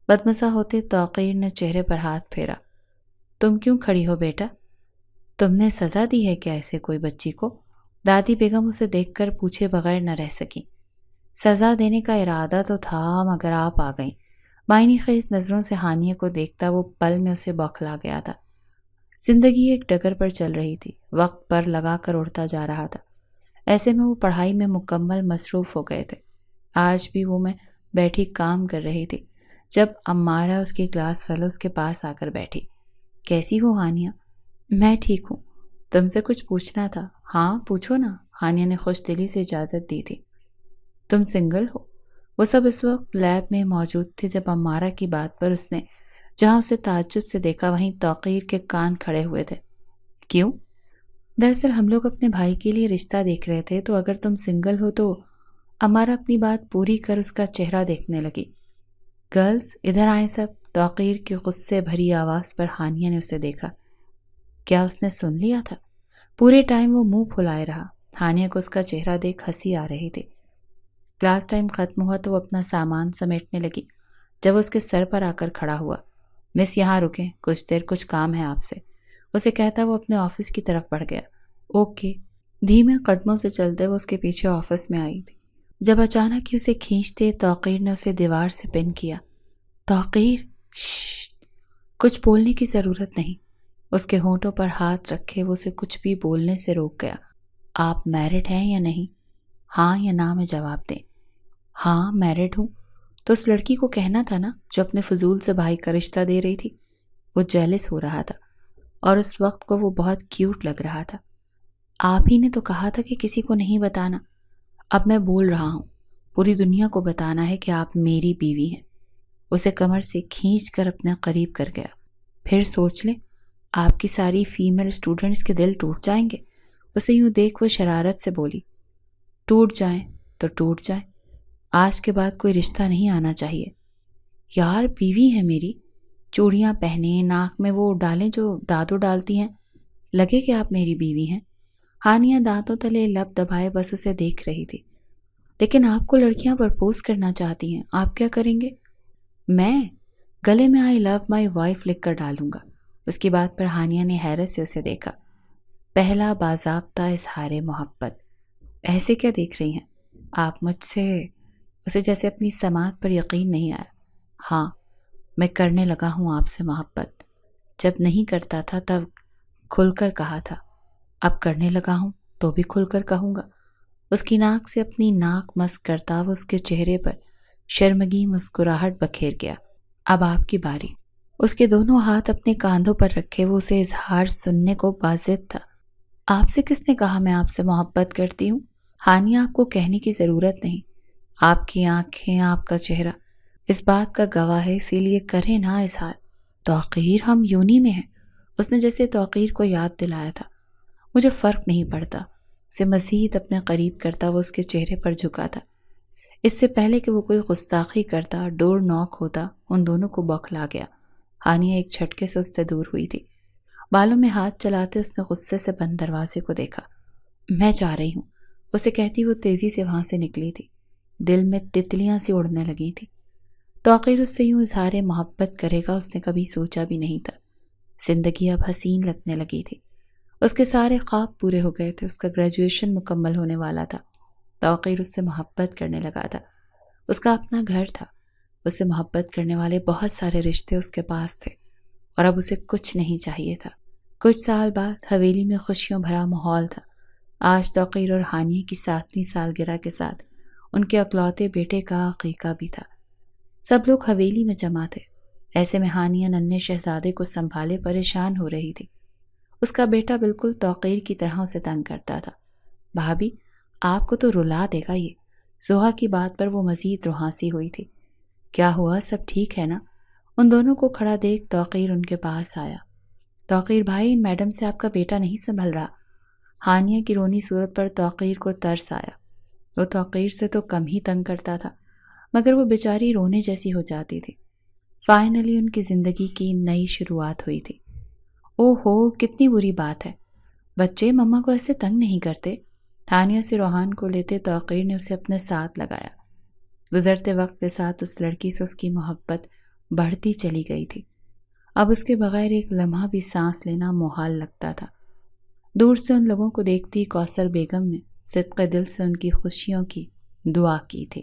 [SPEAKER 1] بدمزہ ہوتے توقیر نے چہرے پر ہاتھ پھیرا۔ تم کیوں کھڑی ہو بیٹا؟ تم نے سزا دی ہے کیا ایسے کوئی بچی کو؟ دادی بیگم اسے دیکھ کر پوچھے بغیر نہ رہ سکی۔ سزا دینے کا ارادہ تو تھا مگر آپ آ گئیں۔ معنی خیز نظروں سے ہانیہ کو دیکھتا وہ پل میں اسے بوکھلا گیا تھا۔ زندگی ایک ڈگر پر چل رہی تھی، وقت پر لگا کر اڑتا جا رہا تھا۔ ایسے میں وہ پڑھائی میں مکمل مصروف ہو گئے تھے۔ آج بھی وہ میں بیٹھی کام کر رہی تھی جب امارہ اس کی کلاس فیلو اس کے پاس آ کر بیٹھی۔ کیسی ہو ہانیہ؟ میں ٹھیک ہوں، تم سے کچھ پوچھنا تھا۔ ہاں پوچھو نا، ہانیہ نے خوش دلی سے اجازت دی تھی۔ تم سنگل ہو؟ وہ سب اس وقت لیب میں موجود تھے جب امارہ کی بات پر اس نے جہاں اسے تعجب سے دیکھا وہیں توقیر کے کان کھڑے ہوئے تھے۔ کیوں؟ دراصل ہم لوگ اپنے بھائی کے لیے رشتہ دیکھ رہے تھے، تو اگر تم سنگل ہو تو امارہ اپنی بات پوری کر اس کا چہرہ دیکھنے لگی۔ گرلز ادھر آئیں سب، توقیر کی غصے بھری آواز پر ہانیہ نے اسے دیکھا۔ کیا اس نے سن لیا تھا؟ پورے ٹائم وہ منہ پھلائے رہا۔ ہانیہ کو اس کا چہرہ دیکھ ہنسی آ رہی تھی۔ کلاس ٹائم ختم ہوا تو وہ اپنا سامان سمیٹنے لگی جب اس کے سر پر آ کر کھڑا ہوا۔ مس یہاں رکیں، کچھ دیر کچھ کام ہے آپ سے، اسے کہتا وہ اپنے آفس کی طرف بڑھ گیا۔ اوکے۔ دھیمے قدموں سے چلتے وہ اس کے پیچھے آفس میں آئی تھی جب اچانک ہی اسے کھینچتے توقیر نے اسے دیوار سے پن کیا۔ توقیر، ششت، کچھ بولنے کی ضرورت نہیں۔ اس کے ہونٹوں پر ہاتھ رکھے وہ اسے کچھ بھی بولنے سے روک گیا۔ آپ میرڈ ہیں یا نہیں؟ ہاں یا نہ میں جواب دیں۔ ہاں میرڈ ہوں۔ تو اس لڑکی کو کہنا تھا نا جو اپنے فضول سے بھائی کا رشتہ دے رہی تھی۔ وہ جیلس ہو رہا تھا اور اس وقت کو وہ بہت کیوٹ لگ رہا تھا۔ آپ ہی نے تو کہا تھا کہ کسی کو نہیں بتانا۔ اب میں بول رہا ہوں، پوری دنیا کو بتانا ہے کہ آپ میری بیوی ہیں۔ اسے کمر سے کھینچ کر اپنے قریب کر گیا۔ پھر سوچ لیں، آپ کی ساری فیمیل اسٹوڈنٹس کے دل ٹوٹ جائیں گے۔ اسے یوں دیکھ وہ شرارت سے بولی، ٹوٹ جائیں تو ٹوٹ جائیں، آج کے بعد کوئی رشتہ نہیں آنا چاہیے۔ یار بیوی ہے میری، چوڑیاں پہنے، ناک میں وہ ڈالیں جو دادو ڈالتی ہیں، لگے کہ آپ میری بیوی ہیں۔ ہانیہ دانتوں تلے لب دبائے بس اسے دیکھ رہی تھی۔ لیکن آپ کو لڑکیاں پرپوز کرنا چاہتی ہیں، آپ کیا کریں گے؟ میں گلے میں آئی لو مائی وائف لکھ کر ڈالوں گا۔ اس کی بات پر ہانیہ نے حیرت سے اسے دیکھا۔ پہلا باضابطہ اظہار محبت۔ ایسے کیا دیکھ رہی ہیں آپ مجھ سے؟ اسے جیسے اپنی سماعت پر یقین نہیں آیا۔ ہاں میں کرنے لگا ہوں آپ سے محبت، جب نہیں کرتا تھا تب کھل کر کہا تھا، اب کرنے لگا ہوں تو بھی کھل کر کہوں گا۔ اس کی ناک سے اپنی ناک مس کرتا وہ اس کے چہرے پر شرمگی مسکراہٹ بکھیر گیا۔ اب آپ کی باری۔ اس کے دونوں ہاتھ اپنے کاندھوں پر رکھے وہ اسے اظہار سننے کو بازد تھا۔ آپ سے کس نے کہا میں آپ سے محبت کرتی ہوں؟ ہانیہ آپ کو کہنے کی ضرورت نہیں، آپ کی آنکھیں، آپ کا چہرہ اس بات کا گواہ ہے، اسی لیے کریں نا اظہار۔ توقیر ہم یونی میں ہیں، اس نے جیسے توقیر کو یاد دلایا تھا۔ مجھے فرق نہیں پڑتا۔ اسے مزید اپنے قریب کرتا وہ اس کے چہرے پر جھکا تھا۔ اس سے پہلے کہ وہ کوئی گستاخی کرتا، ڈور ناک ہوتا، ان دونوں کو بوکھلا گیا۔ ہانیہ ایک جھٹکے سے اس سے دور ہوئی تھی۔ بالوں میں ہاتھ چلاتے اس نے غصے سے بند دروازے کو دیکھا۔ میں جا رہی ہوں، اسے کہتی وہ تیزی سے وہاں سے نکلی تھی۔ دل میں تتلیاں سی اڑنے لگی تھی۔ توقیر اس سے یوں اظہار محبت کرے گا اس نے کبھی سوچا بھی نہیں تھا۔ زندگی اب حسین لگنے لگی تھی۔ اس کے سارے خواب پورے ہو گئے تھے، اس کا گریجویشن مکمل ہونے والا تھا۔ توقیر اس سے محبت کرنے لگا تھا۔ اس کا اپنا گھر تھا، اس سے محبت کرنے والے بہت سارے رشتے اس کے پاس تھے، اور اب اسے کچھ نہیں چاہیے تھا۔ کچھ سال بعد حویلی میں خوشیوں بھرا ماحول تھا۔ آج توقیر اور ہانیہ کی 7ویں سالگرہ کے ساتھ ان کے اکلوتے بیٹے کا عقیقہ بھی تھا۔ سب لوگ حویلی میں جمع تھے۔ ایسے میں ہانیہ ننھے شہزادے کو سنبھالے پریشان ہو رہی تھی۔ اس کا بیٹا بالکل توقیر کی طرح اسے تنگ کرتا تھا۔ بھابھی آپ کو تو رلا دے گا یہ۔ زحا کی بات پر وہ مزید روحانسی ہوئی تھی۔ کیا ہوا، سب ٹھیک ہے نا؟ ان دونوں کو کھڑا دیکھ توقیر ان کے پاس آیا۔ توقیر بھائی، ان میڈم سے آپ کا بیٹا نہیں سنبھل رہا۔ ہانیہ کی رونی صورت پر توقیر کو ترس آیا۔ وہ توقیر سے تو کم ہی تنگ کرتا تھا، مگر وہ بیچاری رونے جیسی ہو جاتی تھی۔ فائنلی ان کی زندگی کی نئی شروعات ہوئی تھی۔ او ہو، کتنی بری بات ہے، بچے مما کو ایسے تنگ نہیں کرتے۔ ہانیہ سے روحان کو لیتے توقیر نے اسے اپنے ساتھ لگایا۔ گزرتے وقت کے ساتھ اس لڑکی سے اس کی محبت بڑھتی چلی گئی تھی۔ اب اس کے بغیر ایک لمحہ بھی سانس لینا محال لگتا تھا۔ دور سے ان لوگوں کو دیکھتی کوثر بیگم نے صدقے دل سے ان کی خوشیوں کی دعا کی تھی۔